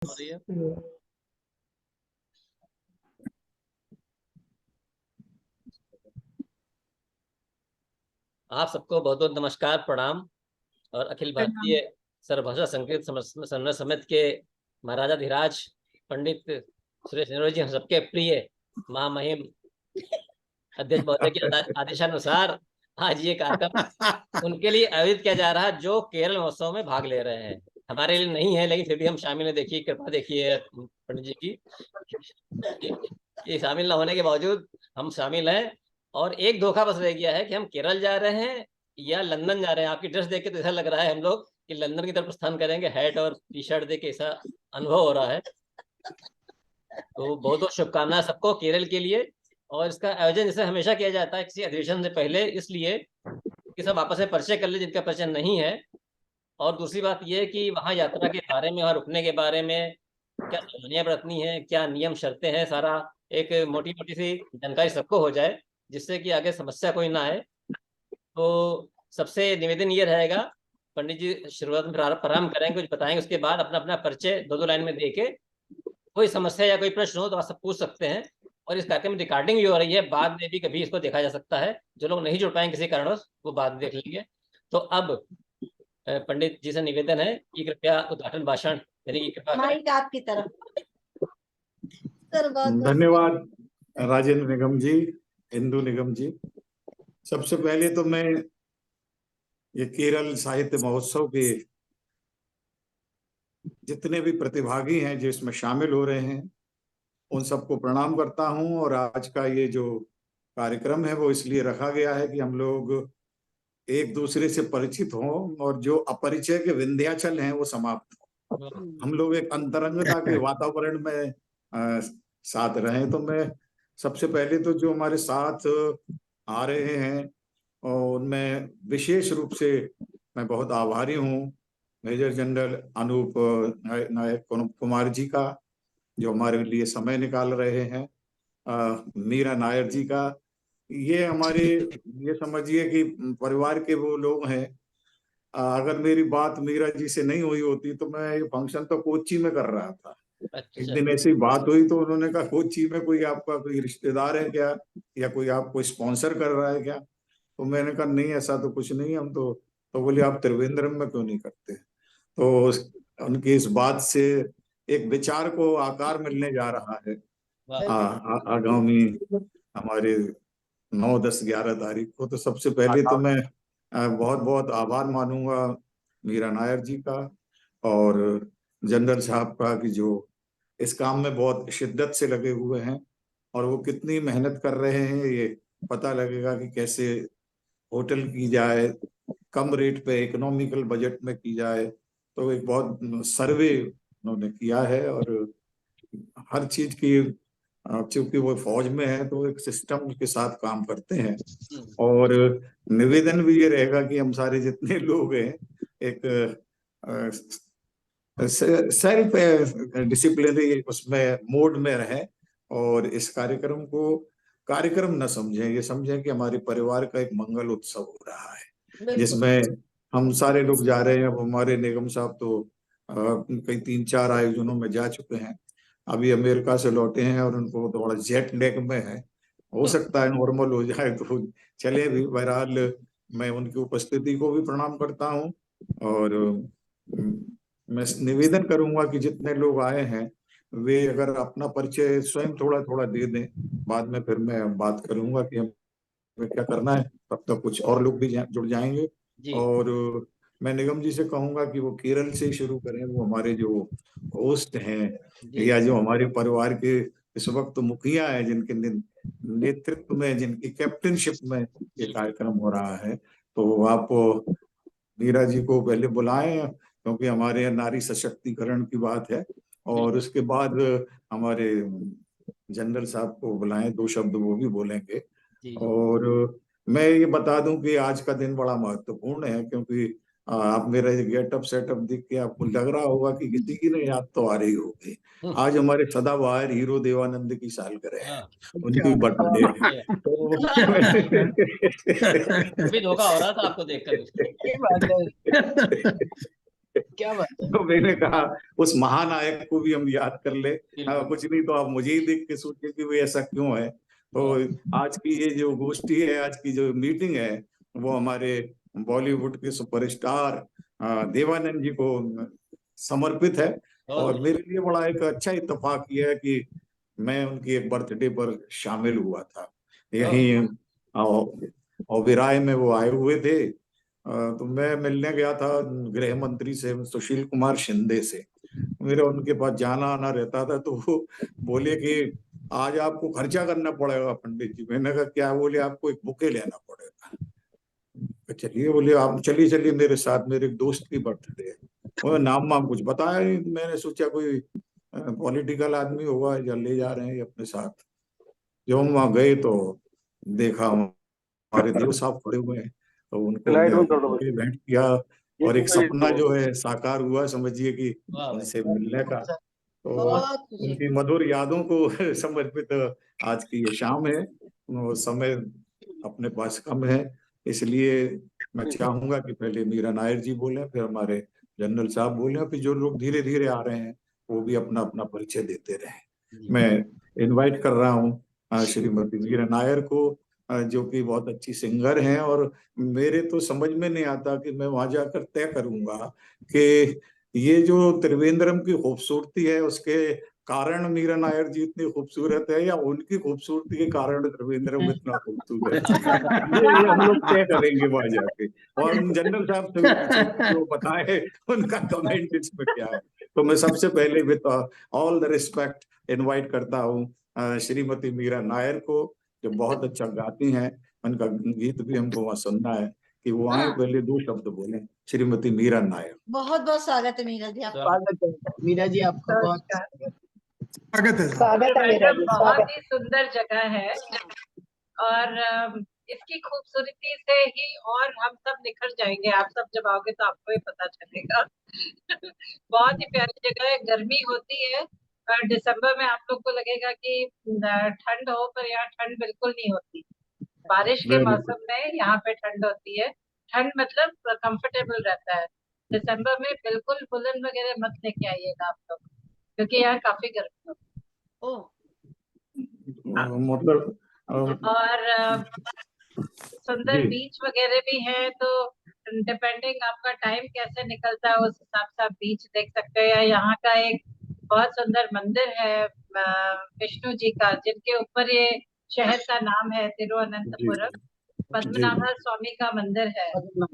हो रही है। आप सबको बहुत बहुत नमस्कार, प्रणाम। और अखिल प्रणाम। भारतीय सर्वभाषा संस्कृत समन्वय समिति के महाराजाधिराज पंडित सुरेश नेहरू जी, हम सबके प्रिय महामहिम अध्यक्ष महोदय के आदेशानुसार आज ये कार्यक्रम उनके लिए आयोजित किया जा रहा है, जो केरल महोत्सव में भाग ले रहे हैं। हमारे लिए नहीं है, लेकिन फिर भी हम शामिल हैं। देखिए, कृपा देखिए पंडित जी की, ये शामिल न होने के बावजूद हम शामिल हैं। और एक धोखा बस रह गया है कि हम केरल जा रहे हैं या लंदन जा रहे हैं। आपकी ड्रेस देख के तो ऐसा लग रहा है हम लोग कि लंदन की तरफ प्रस्थान करेंगे। हैट और टी शर्ट देख के ऐसा अनुभव हो रहा है। तो बहुत बहुत शुभकामनाएं सबको केरल के लिए। और इसका आयोजन जैसे हमेशा किया जाता है किसी अधिवेशन से पहले, इसलिए कि सब आपस में परिचय कर ले जिनका परिचय नहीं है। और दूसरी बात यह कि वहाँ यात्रा के बारे में, वहाँ रुकने के बारे में क्या सावधानियां बरतनी है, क्या नियम शर्तें हैं, सारा एक मोटी मोटी सी जानकारी सबको हो जाए, जिससे कि आगे समस्या कोई ना आए। तो सबसे निवेदन ये रहेगा, पंडित जी शुरुआत में प्रारंभ करेंगे, कुछ बताएंगे, उसके बाद अपना अपना परिचय दो दो लाइन में दे के कोई समस्या या कोई प्रश्न हो तो आप सब पूछ सकते हैं। और इस कार्यक्रम में रिकॉर्डिंग भी हो रही है, बाद में भी कभी इसको देखा जा सकता है। जो लोग नहीं जुड़ पाएंगे किसी कारणवश, वो बाद में देख लेंगे। तो अब पंडित जी से निवेदन है कि कृपया उद्घाटन भाषण देने की कृपा करें। माइक आपकी तरफ। धन्यवाद राजेंद्र निगम जी, इंदु निगम जी। सबसे पहले तो मैं ये केरल साहित्य महोत्सव के जितने भी प्रतिभागी हैं जो इसमें शामिल हो रहे हैं, उन सबको प्रणाम करता हूं। और आज का ये जो कार्यक्रम है वो इसलिए रखा गया है कि हम लोग एक दूसरे से परिचित हों और जो अपरिचय के विंध्याचल हैं वो समाप्त हो। हम लोग एक अंतरंगता के वातावरण में साथ रहें। तो मैं सबसे पहले तो जो हमारे साथ आ रहे हैं और उनमें विशेष रूप से मैं बहुत आभारी हूँ मेजर जनरल अनूप नायक कुमार जी का, जो हमारे लिए समय निकाल रहे हैं। मीरा नायर जी का। ये हमारे, ये समझिए कि परिवार के वो लोग हैं। अगर मेरी बात मीरा जी से नहीं हुई होती तो मैं ये फंक्शन तो कोच्चि में कर रहा था। अच्छा। एक दिन ऐसी बात हुई तो उन्होंने कहा, कोच्चि में कोई आपका कोई रिश्तेदार है क्या, या कोई आपको स्पॉन्सर कर रहा है क्या? तो मैंने कहा नहीं, ऐसा तो कुछ नहीं, हम तो बोले आप त्रिवेंद्रम में क्यों नहीं करते? तो उनकी इस बात से एक विचार को आकार मिलने जा रहा है आगामी हमारे 9, 10, 11 तारीख को। तो सबसे पहले तो मैं बहुत बहुत आभार मानूंगा मीरा नायर जी का और जनरल साहब का, कि जो इस काम में बहुत शिद्दत से लगे हुए हैं। और वो कितनी मेहनत कर रहे हैं ये पता लगेगा कि कैसे होटल की जाए, कम रेट पे इकोनॉमिकल बजट में की जाए। तो एक बहुत सर्वे उन्होंने किया है और हर चीज की, चूंकि वो फौज में है तो एक सिस्टम के साथ काम करते हैं। और निवेदन भी ये रहेगा कि हम सारे जितने लोग हैं एक सेल्फ डिसिप्लिनरी उसमें मोड में रहें और इस कार्यक्रम को कार्यक्रम न समझें, ये समझें कि हमारे परिवार का एक मंगल उत्सव हो रहा है, जिसमें हम सारे लोग जा रहे हैं। अब हमारे निगम साहब तो कई 3-4 आयोजनों में जा चुके हैं, अभी अमेरिका से लौटे हैं और उनको थोड़ा जेट लैग में है। हो सकता है नॉर्मल हो जाए तो चले भी। बहरहाल मैं उनकी उपस्थिति को भी प्रणाम करता हूँ। और मैं निवेदन करूंगा कि जितने लोग आए हैं वे अगर अपना परिचय स्वयं थोड़ा थोड़ा दे दें, बाद में फिर मैं बात करूंगा कि हमें क्या करना है। तब तक कुछ और लोग भी जुड़ जाएंगे। और मैं निगम जी से कहूंगा कि वो केरल से शुरू करें। वो हमारे जो होस्ट हैं या जो हमारे परिवार के इस वक्त मुखिया है, जिनके नेतृत्व में, जिनकी कैप्टनशिप में ये कार्यक्रम हो रहा है, तो आप मीरा जी को पहले बुलाएं, क्योंकि हमारे यहाँ नारी सशक्तिकरण की बात है। और उसके बाद हमारे जनरल साहब को बुलाएं, 2 शब्द वो भी बोलेंगे। और मैं ये बता दूं कि आज का दिन बड़ा महत्वपूर्ण है, क्योंकि आप मेरा ये गेटअप सेटअप देख के आपको लग रहा होगा कि किसी की नहीं याद तो आ रही होगी। आज हमारे सदाबहार हीरो देवानंद की सालगिरह है, उनकी बर्थडे है। अभी धोखा हो रहा था आपको देखकर। क्या बात है। तो मैंने कहा उस महानायक को भी हम याद कर ले, कुछ नहीं तो आप मुझे ही देख के सोचिए कि भाई ऐसा क्यों है। तो आज की ये जो गोष्ठी है, आज की जो मीटिंग है, वो हमारे बॉलीवुड के सुपरस्टार देवानंद जी को समर्पित है। और मेरे लिए बड़ा एक अच्छा इत्तेफाक ये है कि मैं उनकी एक बर्थडे पर शामिल हुआ था यहीं ओबेरॉय में, वो आए हुए थे। तो मैं मिलने गया था गृह मंत्री से, सुशील कुमार शिंदे से। मेरा उनके पास जाना आना रहता था, तो वो बोले कि आज आपको खर्चा करना पड़ेगा पंडित जी। मैंने कहा क्या? बोले आपको एक बुके लेना पड़ेगा। चलिए, बोले आप चलिए चलिए मेरे साथ, मेरे एक दोस्त की बर्थडे है। वो नाम वाम कुछ बताया नहीं, मैंने सोचा कोई पॉलिटिकल आदमी होगा या ले जा रहे हैं अपने साथ। जब हम वहां गए तो देखा हमारे देव साहब खड़े हुए हैं, तो उनको मैं भेंट किया और एक सपना जो है साकार हुआ, समझिए कि उनसे मिलने का। तो उनकी मधुर यादों को समर्पित आज की ये शाम है। वो समय अपने पास कम है, इसलिए मैं चाहूंगा कि पहले मीरा नायर जी बोले, फिर हमारे जनरल साहब बोले, फिर जो लोग धीरे धीरे आ रहे हैं वो भी अपना अपना परिचय देते रहे। मैं इनवाइट कर रहा हूँ श्रीमती मीरा नायर को, जो कि बहुत अच्छी सिंगर हैं। और मेरे तो समझ में नहीं आता कि मैं वहां जाकर तय करूंगा कि ये जो त्रिवेंद्रम की खूबसूरती है उसके कारण मीरा नायर जी इतनी खूबसूरत है, या उनकी खूबसूरती के कारण त्रिवेंद्रम इतना खूबसूरत है। ये हम लोग तय करेंगे वहां जाके। और जनरल साहब से भी पूछेंगे कि वो बताए उनका कमेंट इसमें क्या है। तो मैं सबसे पहले with all the respect invite करता हूँ श्रीमती मीरा नायर को, जो बहुत अच्छा गाती हैं। उनका गीत भी हमको वहां सुनना है, कि वो आए पहले दो शब्द बोले। श्रीमती मीरा नायर। बहुत बहुत स्वागत है मीरा जी आपका। स्वागत है मीरा जी, आपका बहुत स्वागत है। स्वागत है मीरा जी, बहुत स्वागत। ही सुंदर जगह है और इसकी खूबसूरती से ही और हम सब निखर जाएंगे। आप सब जब आओगे तो आपको ही पता चलेगा। बहुत ही प्यारी जगह है। गर्मी होती है और दिसंबर में आप लोग को लगेगा कि ठंड हो, पर यहाँ ठंड बिल्कुल नहीं होती। बारिश के मौसम में यहाँ पे ठंड होती है। ठंड मतलब कंफर्टेबल रहता है। दिसंबर में बिल्कुल वुलन वगैरह मत लेके आइएगा आप लोग, क्योंकि यहाँ काफी गर्मी होती है। ओह, मतलब और सुंदर जी। बीच वगैरह भी है, तो डिपेंडिंग आपका टाइम कैसे निकलता है उस हिसाब से आप बीच देख सकते हैं। यहाँ का एक बहुत सुंदर मंदिर है विष्णु जी का, जिनके ऊपर ये शहर का नाम है तिरुवनंतपुरम। पद्मनाभा स्वामी का मंदिर है,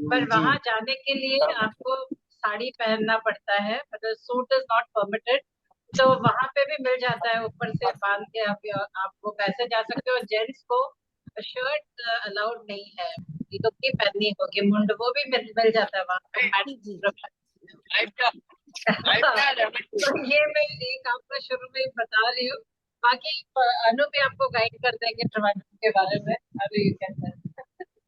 पर वहां जाने के लिए आपको साड़ी पहनना पड़ता है, मतलब सूट इज नॉट परमिटेड। तो वहां पे भी मिल जाता है, ऊपर से बांध के आप वो वैसे जा सकते हो। जेंट्स को शर्ट अलाउड नहीं है, लुंगी पहननी होगी, मुंड वो भी मिल जाता है वहाँ पे। तो ये मैं एक आपको शुरू में ही बता रही हूँ। बाकी अनु भी आपको गाइड कर देंगे ट्रिवांड्रम के बारे में। अभी कहते हैं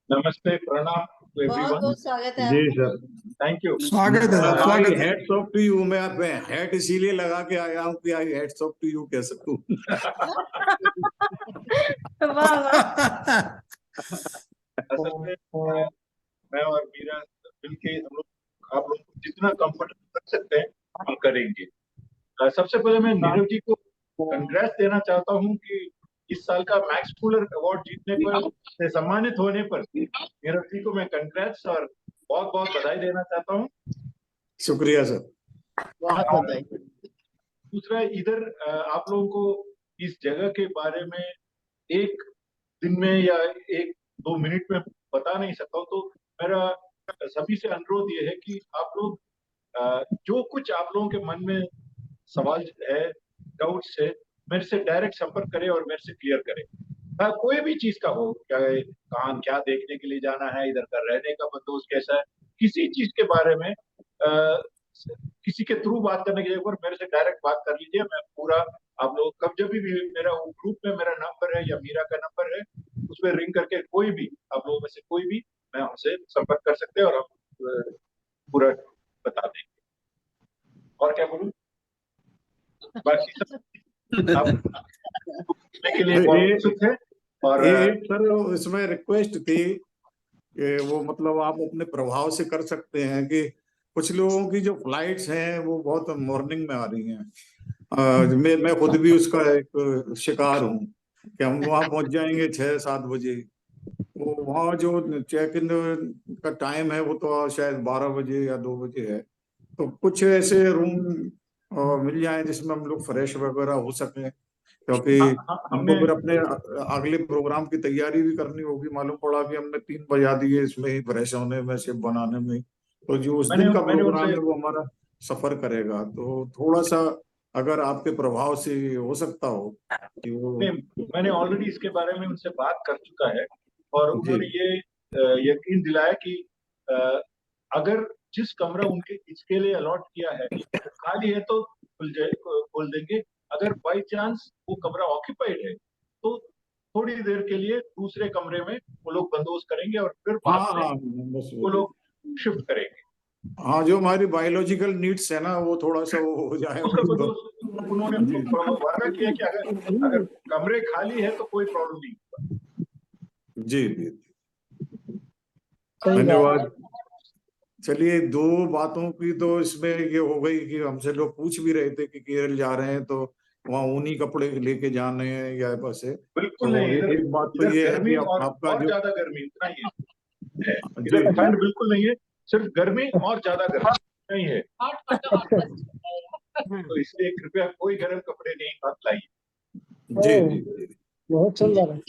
नमस्ते, प्रणाम टू बहुत एवरीवन। बहुत स्वागत है जी आपका। Sir, thank you. स्वागत है सर, स्वागत है। Hats off to you. मैं हैट इसीलिए लगा के आया हूँ कि I hats off to you कह सकूं। वाह वाह। असल में मैं और मीरा मिलके हम लोग आप लोग को जितना कंफर्टेबल कर सकते हैं हम करेंगे। सबसे पहले मैं नीरव जी को कंग्रेस देना चाहता हूँ कि इस साल का मैक्स कूलर अवार्ड जीतने पर से सम्मानित होने पर नीरव जी को मैं कंग्रेस और बहुत बहुत बधाई देना चाहता हूँ। शुक्रिया सर। बहुत बधाई। दूसरा, इधर आप लोगों को इस जगह के बारे में एक दिन में या एक दो मिनट में बता नहीं सकता हूँ, तो मेरा सभी से अनुरोध ये है कि आप लोग जो कुछ आप लोगों के मन में सवाल है, डाउट्स है, मेरे से डायरेक्ट संपर्क करें और मेरे से क्लियर करें। कोई भी चीज का हो, क्या कहाँ क्या देखने के लिए जाना है, इधर का रहने का बंदोबस्त कैसा है, किसी चीज के बारे में किसी के थ्रू बात करने के लिए एक बार मेरे से डायरेक्ट बात कर लीजिए। मैं पूरा आप लोग कब जब भी मेरा ग्रुप में मेरा नंबर है या मीरा का नंबर है, उसमें रिंग करके कोई भी आप लोगों में से कोई भी मैं हमसे संपर्क कर सकते हैं और हम पूरा बता देंगे। और क्या बोलूं, बाकी सब आप के लिए बहुत उत्सुक है। और एक सर इसमें रिक्वेस्ट थी कि वो मतलब आप अपने प्रभाव से कर सकते हैं कि कुछ लोगों की जो फ्लाइट्स हैं वो बहुत मॉर्निंग में आ रही हैं। मैं खुद भी उसका एक शिकार हूँ कि हम वहाँ पहुंच जाएंगे 6-7 बजे। वो वहाँ जो चेक इन का टाइम है वो तो शायद 12 बजे या 2 बजे है। तो कुछ ऐसे रूम मिल जाए जिसमें हम लोग फ्रेश वगैरह हो सके, क्योंकि हमको फिर अपने अगले प्रोग्राम की तैयारी भी करनी होगी। मालूम पड़ा कि हमने 3 बजा दिए इसमें ही फ्रेश होने में, सिर्फ बनाने में। तो जो उस दिन का मैंने प्रोग्राम उनसे है वो हमारा सफर करेगा। तो थोड़ा सा अगर आपके प्रभाव से हो सकता हो कि वो। मैंने ऑलरेडी इसके बारे में उनसे बात कर चुका है और जी उन्होंने ये यकीन दिलाया कि अ, अगर जिस कमरा उनके इसके लिए अलॉट किया है वो खाली है तो खोल देंगे। अगर बाई चांस वो कमरा ऑक्यूपाइड है तो थोड़ी देर के लिए दूसरे कमरे में वो लोग बंदोबस्त करेंगे और फिर हाँ बाद में हाँ, बस वो लोग शिफ्ट करेंगे। हाँ, जो हमारी बायोलॉजिकल नीड्स है ना वो थोड़ा सा वो हो जाए उसका तो। बंदोबस्त उन्होंने जी वादा किया कि अगर कमरे खाली है तो कोई प्रॉब्लम नहीं होगा। जी जी, सही बात धन्यवाद। चलिए, 2 बातों की तो इसमें ये हो गई कि हमसे लोग पूछ भी रहे थे कि केरल जा रहे हैं तो वहाँ ऊनी कपड़े लेके जाने हैं या बस है। बिल्कुल तो नहीं, इधर एक बात तो इधर ये है कि गर्मी आपका और जो। ज्यादा गर्मी उतना ही है। जी इधर जी ठंड बिल्कुल नहीं है, सिर्फ गर्मी और ज्यादा गर्मी नहीं है। तो इसलिए कृपया कोई गर्म कपड़े नहीं मत लाइए। जी जी जी। बहुत सुंदर है।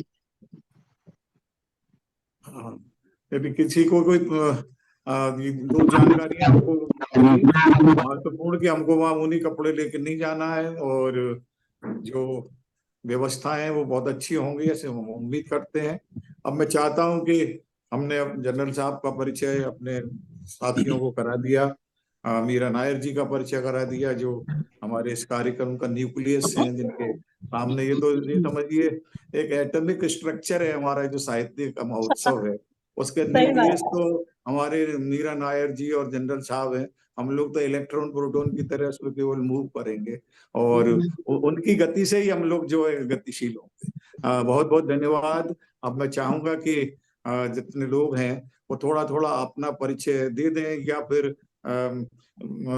हाँ, यदि किसी को कोई ये 2 जानकारियां हमको मिली महत्वपूर्ण कि हमको वहाँ ऊनी कपड़े लेके नहीं जाना है, और जो व्यवस्थाएं हैं वो बहुत अच्छी होंगी, ऐसे हम उम्मीद करते हैं। अब मैं चाहता हूं कि हमने अब जनरल साहब का परिचय अपने साथियों को करा दिया, मीरा नायर जी का परिचय करा दिया, जो हमारे इस कार्यक्रम का न्यूक्लियस हैं, जिनके सामने ये तो ये समझिए एक एटॉमिक स्ट्रक्चर है हमारा जो साहित्य का महोत्सव है, उसके न्यूक्लियस तो हमारे मीरा नायर जी और जनरल साहब हैं। हम लोग तो इलेक्ट्रॉन प्रोटॉन की तरह उसको केवल मूव करेंगे, और उनकी गति से ही हम लोग जो है गतिशील होंगे। बहुत बहुत धन्यवाद। अब मैं चाहूंगा कि जितने लोग हैं वो थोड़ा थोड़ा अपना परिचय दे दें, या फिर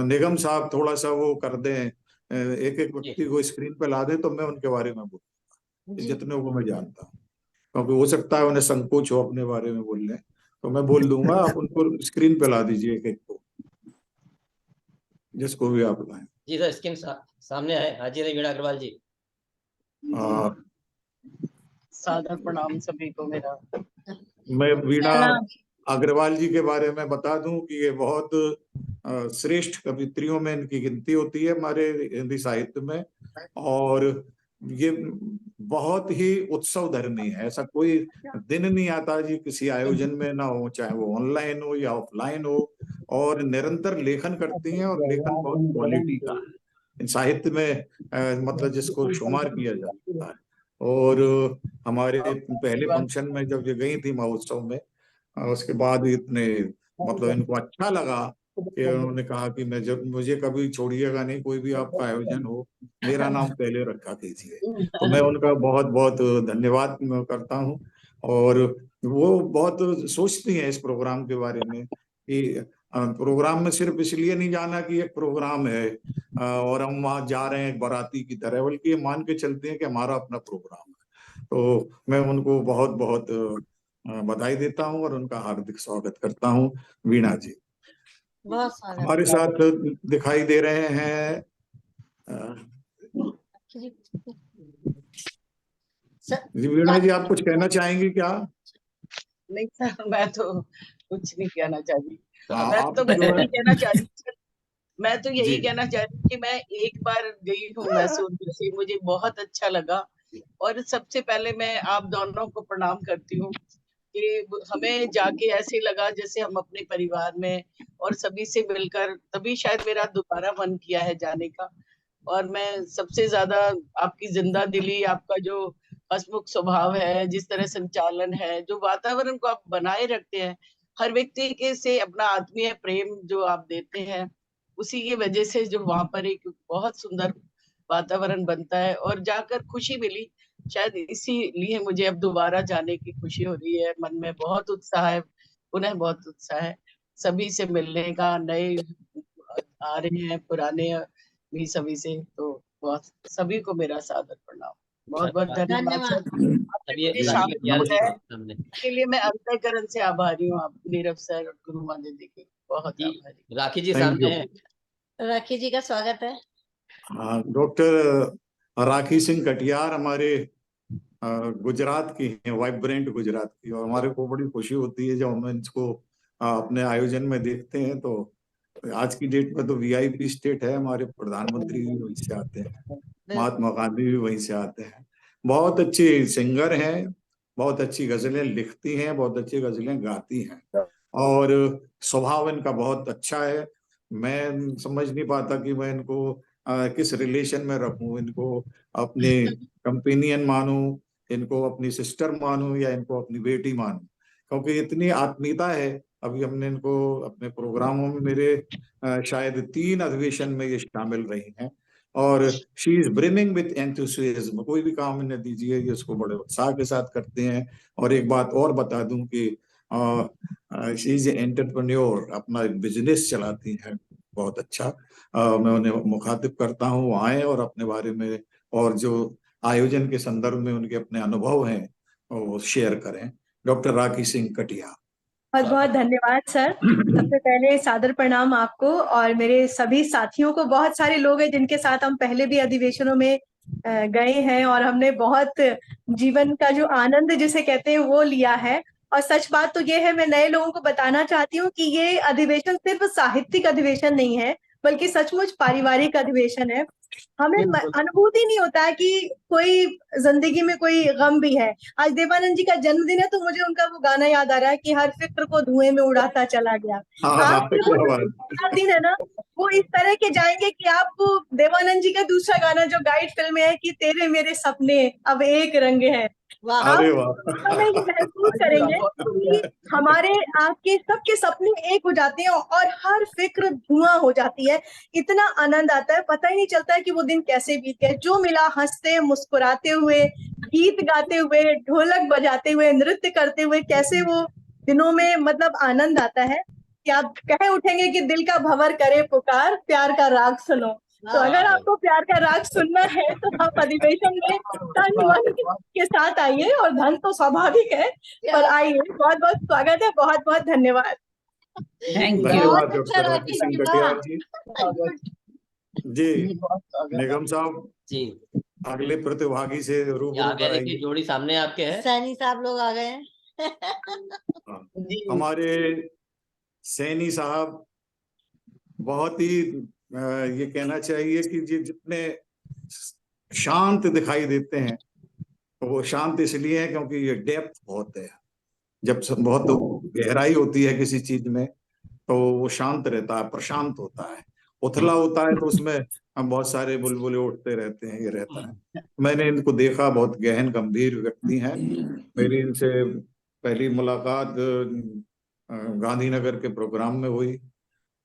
निगम साहब थोड़ा सा वो कर दें, एक एक व्यक्ति को स्क्रीन पे ला दें तो मैं उनके बारे में बोलूँ, जितने को मैं जानता हूँ, क्योंकि हो सकता है उन्हें संकोच हो अपने बारे में बोलने। तो मैं बोल दूंगा, आप उनको स्क्रीन पे ला दीजिए एक एक को, जिसको भी आप लाएं। जी सर, स्क्रीन सामने है। हाजिर है वीणा अग्रवाल जी। आ, सादर प्रणाम सभी को मेरा। मैं वीणा अग्रवाल जी के बारे में बता दूं कि ये बहुत श्रेष्ठ कवित्रियों में इनकी गिनती होती है हमारे हिंदी साहित्य में, और ये बहुत ही उत्सव धर्मी है। ऐसा कोई दिन नहीं आता जी किसी आयोजन में ना हो, चाहे वो ऑनलाइन हो या ऑफलाइन हो, और निरंतर लेखन करती हैं, और लेखन बहुत क्वालिटी का है साहित्य में, मतलब जिसको शुमार किया जाता है। और हमारे पहले फंक्शन में जब ये गई थी महोत्सव में, उसके बाद इतने मतलब इनको अच्छा लगा कि उन्होंने कहा कि मैं जब मुझे कभी छोड़िएगा नहीं, कोई भी आपका आयोजन हो, मेरा नाम पहले रखा कीजिए। तो मैं उनका बहुत बहुत धन्यवाद करता हूँ। और वो बहुत सोचती हैं इस प्रोग्राम के बारे में कि प्रोग्राम में सिर्फ इसलिए नहीं जाना कि एक प्रोग्राम है और हम वहां जा रहे हैं एक बाराती की तरह, बल्कि ये मान के चलते हैं कि हमारा अपना प्रोग्राम है। तो मैं उनको बहुत बहुत बधाई देता हूं और उनका हार्दिक स्वागत करता हूं। वीणा जी बहुत स्वागत हमारे साथ दिखाई दे रहे हैं। जी वीणा जी, आप कुछ कहना चाहेंगी क्या? नहीं सर, मैं तो कुछ नहीं कहना चाहती। हाँ, मैं आप तो जो है यही कहना चाह रही हूँ, मैं तो जी यही कहना चाह रही हूँ कि मैं एक बार गई हूँ मैसूर से, मुझे बहुत अच्छा लगा। और सबसे पहले मैं आप दोनों को प्रणाम करती हूँ कि हमें जाके ऐसे लगा जैसे हम अपने परिवार में और सभी से मिलकर, तभी शायद मेरा दोबारा मन किया है जाने का। और मैं सबसे ज्यादा आपकी जिंदा दिली, आपका जो हंसमुख स्वभाव है, जिस तरह संचालन है, जो वातावरण को आप बनाए रखते हैं, हर व्यक्ति के से अपना आत्मीय प्रेम जो आप देते हैं, उसी की वजह से जो वहां पर एक बहुत सुंदर वातावरण बनता है और जाकर खुशी मिली। शायद इसीलिए मुझे अब दोबारा जाने की खुशी हो रही है, मन में बहुत उत्साह है, पुनः बहुत उत्साह है। सभी से मिलने का, नए आ रहे हैं, पुराने भी सभी से, तो बहुत सभी को मेरा सादर प्रणाम। बहुत बहुत धन्यवाद सर, आपने अब ये मुझे राखी शामिल कटियार जी किया है, सामने इसके लिए मैं अंतःकरण से आभारी हूँ। आप नीरव सर और गुरुमा दीदी की बहुत जी, आभारी। राखी जी थैंक सामने यू। है। राखी जी का स्वागत है। हाँ, डॉक्टर राखी सिंह कटियार हमारे गुजरात की हैं, वाइब्रेंट गुजरात की, और हमारे को बड़ी खुशी होती है जब हम इनको अपने आयोजन में देखते हैं। तो आज की डेट में तो वीआईपी स्टेट है, हमारे प्रधानमंत्री भी वहीं से आते हैं, महात्मा गांधी भी वहीं से आते हैं। बहुत अच्छी सिंगर हैं, बहुत अच्छी गजलें लिखती हैं, बहुत अच्छी गजलें गाती हैं, और स्वभाव इनका बहुत अच्छा है। मैं समझ नहीं पाता कि मैं इनको किस रिलेशन में रखूं, इनको अपने कंपेनियन मानूं, इनको अपनी सिस्टर मानूं, या इनको अपनी बेटी मानूं, क्योंकि इतनी आत्मीयता है। अभी हमने इनको अपने प्रोग्रामों में, मेरे शायद 3 अधिवेशन में ये शामिल रही हैं, और she is brimming with enthusiasm. कोई भी काम इन्हें दीजिए ये उसको बड़े उत्साह के साथ करते हैं। और एक बात और बता दूं कि शी इज एंटरप्रेन्योर, अपना एक बिजनेस चलाती हैं बहुत अच्छा। मैं उन्हें मुखातिब करता हूँ वो आए और अपने बारे में और जो आयोजन के संदर्भ में उनके अपने अनुभव हैं वो शेयर करें। डॉक्टर राखी सिंह कटियार। बहुत बहुत धन्यवाद सर। सबसे पहले सादर प्रणाम आपको और मेरे सभी साथियों को। बहुत सारे लोग हैं जिनके साथ हम पहले भी अधिवेशनों में गए हैं और हमने बहुत जीवन का जो आनंद जिसे कहते हैं वो लिया है। और सच बात तो ये है, मैं नए लोगों को बताना चाहती हूँ कि ये अधिवेशन सिर्फ साहित्यिक अधिवेशन नहीं है, बल्कि सचमुच पारिवारिक अधिवेशन है। हमें अनुभूति नहीं होता है कि कोई जिंदगी में कोई गम भी है। आज देवानंद जी का जन्मदिन है तो मुझे उनका वो गाना याद आ रहा है कि हर फिक्र को धुएं में उड़ाता चला गया। आपके वो दिन है ना, वो इस तरह के जाएंगे कि आप देवानंद जी का दूसरा गाना जो गाइड फिल्म में है कि तेरे मेरे सपने अब एक रंग है, अरे वाह, हमें ये महसूस करेंगे कि हमारे आपके सबके सपने एक हो जाते हैं और हर फिक्र धुआं हो जाती है। इतना आनंद आता है, पता ही नहीं चलता है कि वो दिन कैसे बीत गए। जो मिला हंसते मुस्कुराते हुए, गीत गाते हुए, ढोलक बजाते हुए, नृत्य करते हुए, कैसे वो दिनों में मतलब आनंद आता है कि आप कह उठेंगे कि दिल का भंवर करे पुकार, प्यार का राग सुनो। तो अगर आपको प्यार का राग सुनना है तो आप अधिवेशन में तन मन के साथ आइए, और धन तो स्वाभाविक है पर आइए। बहुत बहुत स्वागत है, बहुत बहुत धन्यवाद। Thank you. धन्यवाद डॉक्टर राखी सिंह कटियार जी। जी निगम साहब जी, अगले प्रतिभागी से रूबरू आगे देखिए कराएंगे। जोड़ी सामने आपके है। सैनी साहब लोग आ गए हैं। हमारे सैनी साहब बहुत ही ये कहना चाहिए कि ये जितने शांत दिखाई देते हैं तो वो शांत इसलिए है क्योंकि ये डेप्थ बहुत है। जब बहुत गहराई होती है किसी चीज में तो वो शांत रहता है, प्रशांत होता है। उथला होता है तो उसमें हम बहुत सारे बुलबुले उठते रहते हैं, ये रहता है। मैंने इनको देखा, बहुत गहन गंभीर व्यक्ति हैं। मेरी इनसे पहली मुलाकात गांधीनगर के प्रोग्राम में हुई।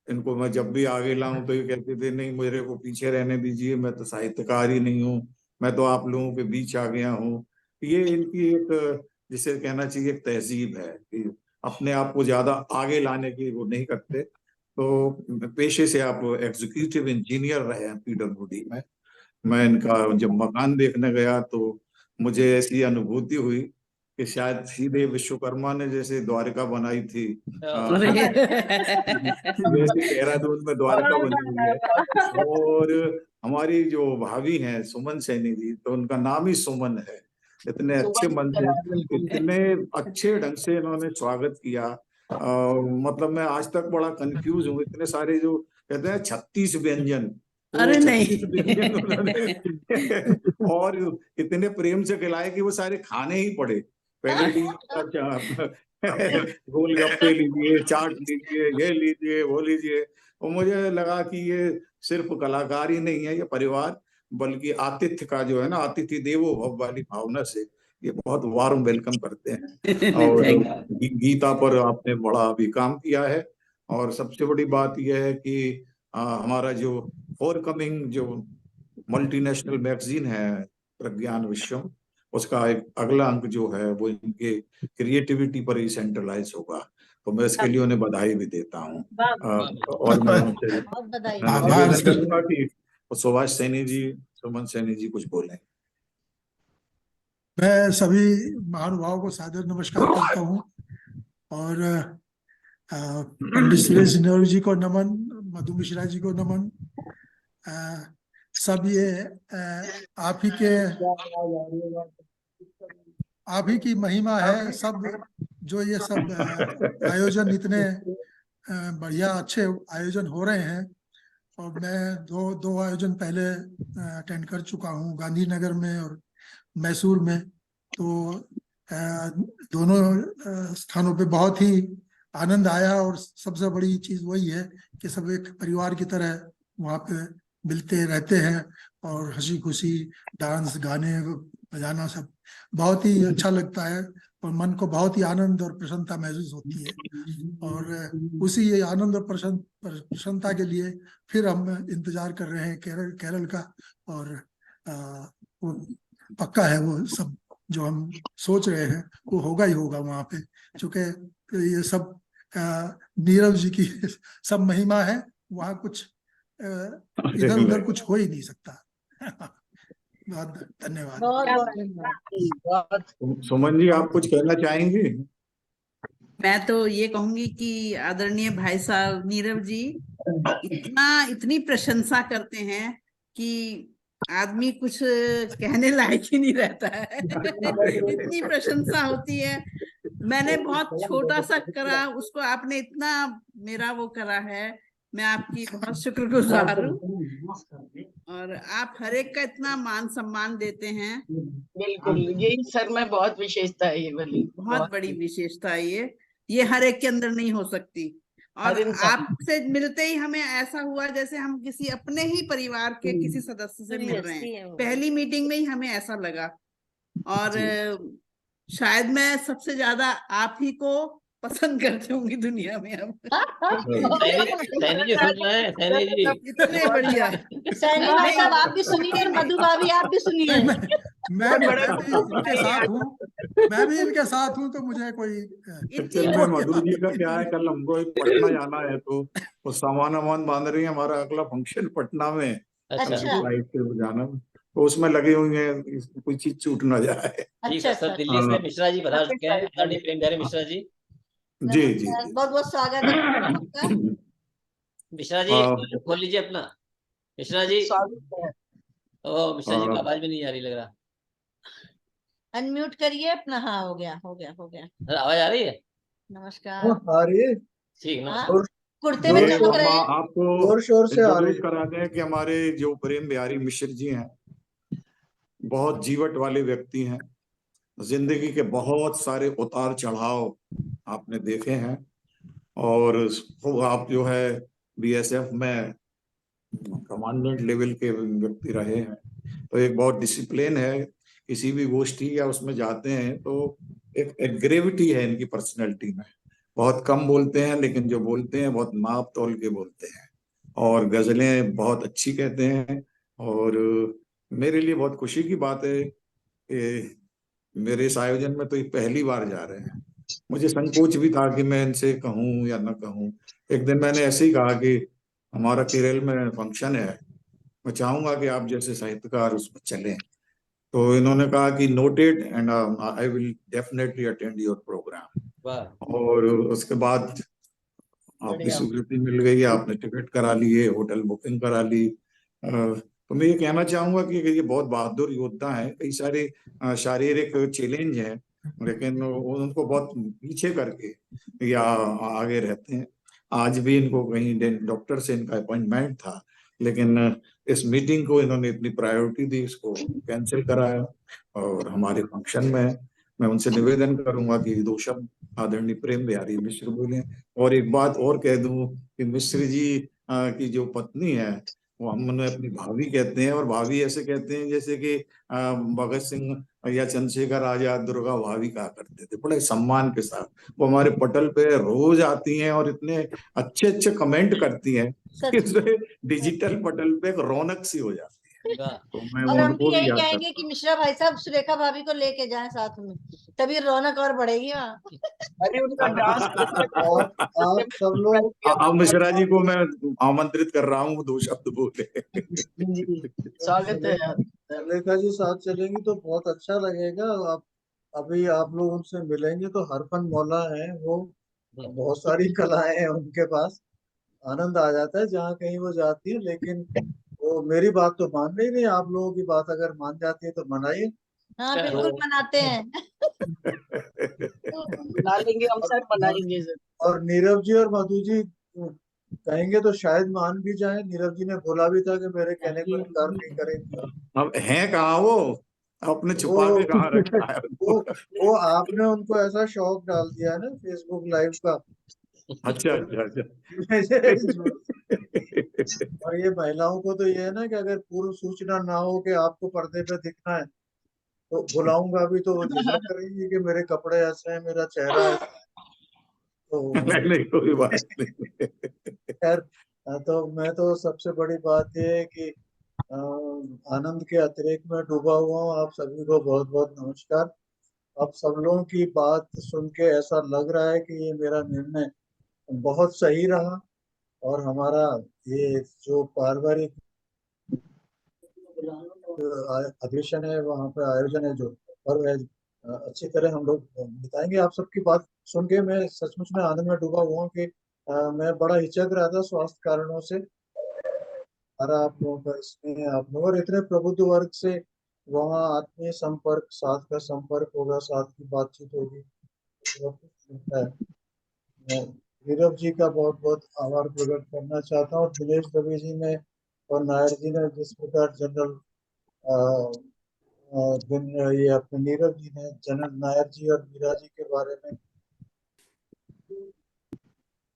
इनको मैं जब भी आगे लाऊं तो ये कहते थे नहीं मेरे को पीछे रहने दीजिए, मैं तो साहित्यकार ही नहीं हूँ, मैं तो आप लोगों के बीच आ गया हूँ। ये इनकी एक जिसे कहना चाहिए एक तहजीब है कि अपने आप को ज्यादा आगे लाने की वो नहीं करते। तो पेशे से आप एग्जीक्यूटिव इंजीनियर रहे हैं पीडब्ल्यूडी में। मैं इनका जब मकान देखने गया तो मुझे ऐसी अनुभूति हुई कि शायद सीधे विश्वकर्मा ने जैसे द्वारिका बनाई थी वैसे देहरादून में द्वारिका बनी हुई है। और हमारी जो भाभी हैं सुमन सैनी जी, तो उनका नाम ही सुमन है। इतने अच्छे मन से, इतने अच्छे ढंग से इन्होंने स्वागत किया। मतलब मैं आज तक बड़ा कंफ्यूज हूँ, इतने सारे जो कहते हैं 36 व्यंजन, अरे नहीं। 36 व्यंजन उन्होंने और इतने प्रेम से खिलाए कि वो सारे खाने ही पड़े। पहले गोलगप्पे लीजिए, चाट लीजिए, ये लीजिए, वो लीजिए। और मुझे लगा कि ये सिर्फ कलाकार ही नहीं है, ये परिवार, बल्कि आतिथ्य का जो है ना, अतिथि देवो भव वाली भावना से ये बहुत वार्म वेलकम करते हैं। और गीता पर आपने बड़ा अभी काम किया है। और सबसे बड़ी बात यह है कि हमारा जो फोरकमिंग जो मल्टीनेशनल मैगजीन है प्रज्ञान विश्वम, उसका एक अगला अंक जो है वो इनके क्रिएटिविटी पर ही सेंट्रलाइज होगा। तो मैं इसके लिए उन्हें बधाई भी देता हूँ। और मैं उनसे बहुत बधाई। आभार निवेदन सर। करूंगा कि सुभाष सैनी जी, सुमन सैनी जी कुछ बोलें। मैं सभी महानुभावों को सादर नमस्कार करता हूँ और पंडित सुरेश नेहरू जी को नमन, मधु मिश्रा जी को नमन। सब ये आप ही की महिमा है सब, जो ये सब आयोजन इतने बढ़िया अच्छे आयोजन हो रहे हैं। और मैं दो आयोजन पहले अटेंड कर चुका हूँ, गांधीनगर में और मैसूर में। तो दोनों स्थानों पे बहुत ही आनंद आया और सबसे बड़ी चीज वही है कि सब एक परिवार की तरह वहाँ पे मिलते रहते हैं और हंसी खुशी, डांस, गाने बजाना सब बहुत ही अच्छा लगता है और मन को बहुत ही आनंद और प्रसन्नता महसूस होती है। और उसी आनंद और प्रसन्नता के लिए फिर हम इंतजार कर रहे हैं केरल का। और वो पक्का है, वो सब जो हम सोच रहे हैं वो होगा ही होगा वहाँ पे, क्योंकि ये सब नीरव जी की सब महिमा है। वहाँ कुछ इधर उधर कुछ हो ही नहीं सकता। बहुत धन्यवाद। बहुत बहुत धन्यवाद। सुमन जी, आप कुछ कहना चाहेंगे? मैं तो ये कहूंगी कि आदरणीय भाई साहब नीरव जी इतनी प्रशंसा करते हैं कि आदमी कुछ कहने लायक ही नहीं रहता है। इतनी प्रशंसा होती है। मैंने बहुत छोटा सा करा, उसको आपने इतना मेरा वो करा है। मैं आपकी बहुत शुक्रगुजार हूँ और आप हर एक का इतना मान सम्मान देते हैं। बिल्कुल, यही सर में बहुत विशेषता है, ये वाली बहुत बड़ी विशेषता है ये हर एक के अंदर नहीं हो सकती। और आपसे मिलते ही हमें ऐसा हुआ जैसे हम किसी अपने ही परिवार के किसी सदस्य से मिल रहे हैं। पहली मीटिंग में ही हमें ऐसा लगा। और शायद मैं सबसे ज्यादा आप ही को पसंद करते होंगी दुनिया में अब। सैनी जी सुन रहे हैं? सैनी जी इतने बढ़िया। सैनी भाई साहब आप भी सुनिए, मधु भाभी आप भी सुनिए। मैं भी इनके साथ हूँ, तो मुझे कोई एक्चुअल में मधु जी का क्या है, कल हमको एक पटना जाना है तो वो सामान बांध रही है। हमारा अगला फंक्शन पटना में, अच्छा। फ्लाइट से जाना, तो उसमें लगे हुए हैं, कोई चीज छूट ना जाए। ठीक है सर। दिल्ली से मिश्रा जी बता चुके हैं, आदरणीय प्रेमधारी मिश्रा जी। जी जी बहुत बहुत स्वागत है आपका। मिश्रा जी खोल लीजिए अपना। मिश्रा जी, ओ मिश्रा जी का आवाज भी नहीं आ रही लग रहा। अनम्यूट करिए अपना। हाँ, हो गया। सर आवाज आ रही है? नमस्कार। आ रही है। ठीक ना? कुर्ते में चमक रहे हैं। आपको जोर शोर से आ रही है। करा दें कि हमारे जो प्रेम बिहारी मिश्र जी हैं, बहुत जीवट वाले व्यक्ति हैं। जिंदगी के बहुत सारे उतार चढ़ाव आपने देखे हैं और आप जो है बीएसएफ में कमांडेंट लेवल के व्यक्ति रहे हैं, तो एक बहुत डिसिप्लिन है। किसी भी गोष्ठी या उसमें जाते हैं तो एक ग्रेविटी है इनकी पर्सनैलिटी में। बहुत कम बोलते हैं, लेकिन जो बोलते हैं बहुत नाप तोल के बोलते हैं और गजलें बहुत अच्छी कहते हैं। और मेरे लिए बहुत खुशी की बात है कि मेरे इस आयोजन में तो ये पहली बार जा रहे हैं। मुझे संकोच भी था कि मैं इनसे कहूं या न कहूं। एक दिन मैंने ऐसे ही कहा कि हमारा केरल में फंक्शन है, मैं चाहूंगा कि आप जैसे साहित्यकार उसमें चलें। तो इन्होंने कहा कि noted and I will definitely attend your programme. और उसके बाद आपकी स्वीकृति मिल गई, आपने टिकट करा लिए, होटल बुकिंग करा ली। तो मैं ये कहना चाहूंगा कि ये बहुत बहादुर योद्धा हैं। कई सारे शारीरिक चैलेंज हैं, लेकिन उनको बहुत पीछे करके या आगे रहते हैं। आज भी इनको कहीं डॉक्टर से इनका अपॉइंटमेंट था, लेकिन इस मीटिंग को इन्होंने इतनी प्रायोरिटी दी, इसको कैंसिल कराया। और हमारे फंक्शन में मैं उनसे निवेदन करूंगा कि 2 शब्द आदरणीय प्रेम बिहारी मिश्र बोले। और एक बात और कह दूं कि मिश्र जी की जो पत्नी है वो हम उन्हें अपनी भाभी कहते हैं, और भाभी ऐसे कहते हैं जैसे कि भगत सिंह या चंद्रशेखर आजाद दुर्गा भाभी कहा करते थे, बड़े सम्मान के साथ। वो हमारे पटल पे रोज आती हैं और इतने अच्छे अच्छे कमेंट करती हैं कि डिजिटल पटल पे एक रौनक सी हो जाती है। वाह। तो मैं और हम उनको भी भी यही याद कहेंगे करता कि मिश्रा भाई साहब सुरेखा भाभी को लेके जाएं साथ में, तभी रौनक और बढ़ेगी वहाँ। अरे उनका डांस देखकर तो आप सब लोग अब मिश्रा जी को मैं आमंत्रित कर रहा हूँ, 2 शब्द बोले। जी, स्वागत है। सुलेखा जी साथ चलेंगी तो बहुत अच्छा लगेगा। आप अभी आप लोग उनसे मिलेंगे तो हरफन मौला है वो, बहुत सारी कलाएं हैं उनके पास, आनंद आ जाता है जहाँ कहीं वो जाती है। लेकिन वो मेरी बात तो मान रही नहीं, आप लोगों की बात अगर मान जाती है तो मनाइए। हाँ बिल्कुल मनाते हैं। मना लेंगे हम सर, मनाएंगे सर। और नीरव जी और मधु जी कहेंगे तो शायद मान भी जाए। नीरव जी ने बोला भी था कि मेरे कहने को इनकार नहीं करेंगे। अब हैं कहाँ वो, अपने छुपा के कहाँ रखा है वो उनको? वो आपने उनको ऐसा शौक डाल दिया है ना फेसबुक लाइव का। अच्छा अच्छा अच्छा। और ये महिलाओं को तो ये है ना कि अगर पूर्व सूचना ना हो कि आपको पर्दे पे दिखना है तो बुलाऊंगा भी तो वो झिझक करेंगी कि मेरे कपड़े ऐसे हैं, मेरा चेहरा ऐसा है। तो नहीं नहीं, कोई बात नहीं। खैर, तो मैं तो सबसे बड़ी बात ये है कि अ, आनंद के अतिरेक में डूबा हुआ हूँ। आप सभी को बहुत बहुत नमस्कार। आप सब लोगों की बात सुन के ऐसा लग रहा है कि ये मेरा निर्णय बहुत सही रहा। और हमारा ये जो पारिवारिक अधिवेशन है, वहाँ पे आयोजन है, जो पर्व है, अच्छी तरह हम लोग बिताएंगे। आप सबकी बात सुन के मैं सचमुच में आनंद में डूबा हुआ हूँ कि मैं बड़ा हिचक रहा था स्वास्थ्य कारणों से। और आप लोगों का इसमें आप लोग और इतने प्रबुद्ध वर्ग से वहाँ आत्मीय संपर्क, साथ का संपर्क होगा, साथ की बातचीत होगी, बहुत कुछ मिलता है। मैं नीरव जी का बहुत बहुत आभार प्रकट करना चाहता हूँ। दिनेश दवे जी ने और नायर जी ने जिस प्रकार जनरल ये अपने नीरव जी ने जनरल नायर जी और मीरा जी के बारे में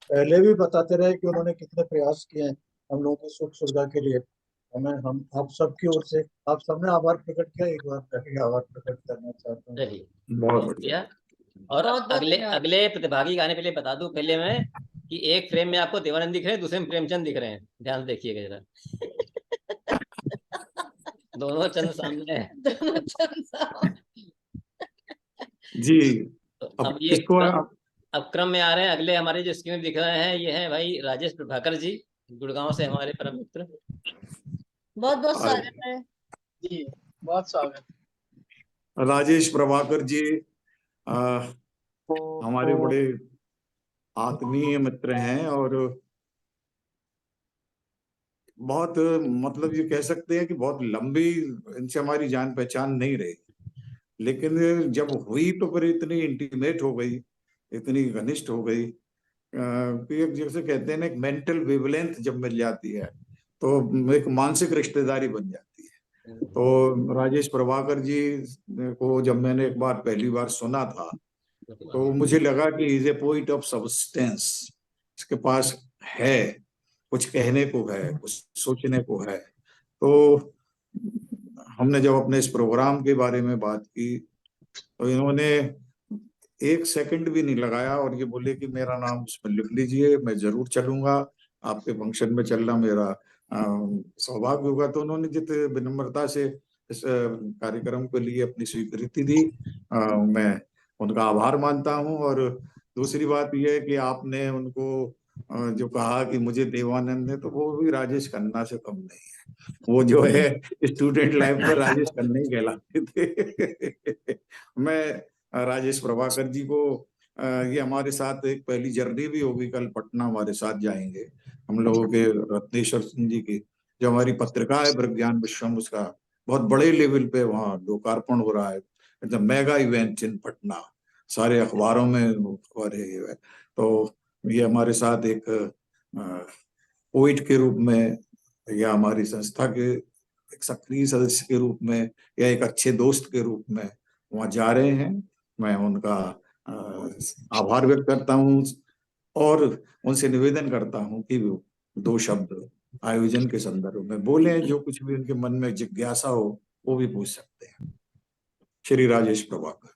पहले भी बताते रहे कि उन्होंने कितने प्रयास किए हैं हम लोगों की सुख सुविधा के लिए। हमें हम आप सबकी ओर से आप सबने आभार प्रकट किया, एक बार मैं भी आभार प्रकट करना चाहता हूँ। चलिए, बहुत बढ़िया। शुक्रिया। और बहुत बहुत अगले धन्यवाद। अगले प्रतिभागी गाने पहले बता दूं पहले मैं कि एक फ्रेम में आपको देवानंद दिख रहे हैं, दूसरे में प्रेमचंद दिख रहे हैं, ध्यान से देखिएगा जरा। दोनों चंद सामने हैं। दोनों चंद सामने। जी, तो अब अब ये किसको अब क्रम में आ रहे हैं। अगले हमारे जो स्क्रीन दिख रहे हैं ये है भाई राजेश प्रभाकर जी, गुड़गांव से हमारे परम मित्र। बहुत बहुत स्वागत है। जी, बहुत स्वागत। राजेश प्रभाकर जी हमारे बड़े आत्मीय मित्र हैं और बहुत, मतलब ये कह सकते हैं कि बहुत लंबी इनसे हमारी जान पहचान नहीं रही, लेकिन जब हुई तो फिर इतनी इंटीमेट हो गई, इतनी घनिष्ठ हो गई कि एक जैसे कहते हैं ना, एक मेंटल वेवलेंथ जब मिल जाती है तो एक मानसिक रिश्तेदारी बन जाती है। तो राजेश प्रभाकर जी को जब मैंने एक बार पहली बार सुना था तो मुझे लगा कि is a poet of substance, इसके पास है, कुछ कहने को है, कुछ सोचने को है। तो हमने जब अपने इस प्रोग्राम के बारे में बात की तो इन्होंने 1 सेकंड भी नहीं लगाया और ये बोले कि मेरा नाम उसमें लिख लीजिए, मैं जरूर चलूंगा, आपके फंक्शन में चलना मेरा सौभाग्य होगा। तो उन्होंने जित विनम्रता से इस कार्यक्रम के लिए अपनी स्वीकृति दी, मैं उनका आभार मानता हूं। और दूसरी बात यह है कि आपने उनको जो कहा कि मुझे देवानंद है, तो वो भी राजेश खन्ना से कम नहीं है। वो जो है स्टूडेंट लाइफ में राजेश खन्ना ही कहलाते थे। मैं राजेश प्रभाकर जी को ये हमारे साथ एक पहली जर्नी भी होगी, कल पटना हमारे साथ जाएंगे हम लोगों के, रत्नेश्वर सिंह जी की जो हमारी पत्रिका है विज्ञान विश्वम, उसका बहुत बड़े लेवल पे वहाँ लोकार्पण हो रहा है, एकदम मेगा इवेंट इन पटना, सारे अखबारों में खबर है। तो ये हमारे साथ एक पोइट के रूप में या हमारी संस्था के एक सक्रिय सदस्य के रूप में या एक अच्छे दोस्त के रूप में वहाँ जा रहे हैं। मैं उनका आभार व्यक्त करता हूँ और उनसे निवेदन करता हूँ कि वो 2 शब्द आयोजन के संदर्भ में बोले, जो कुछ भी उनके मन में जिज्ञासा हो वो भी पूछ सकते हैं। श्री राजेश प्रभाकर।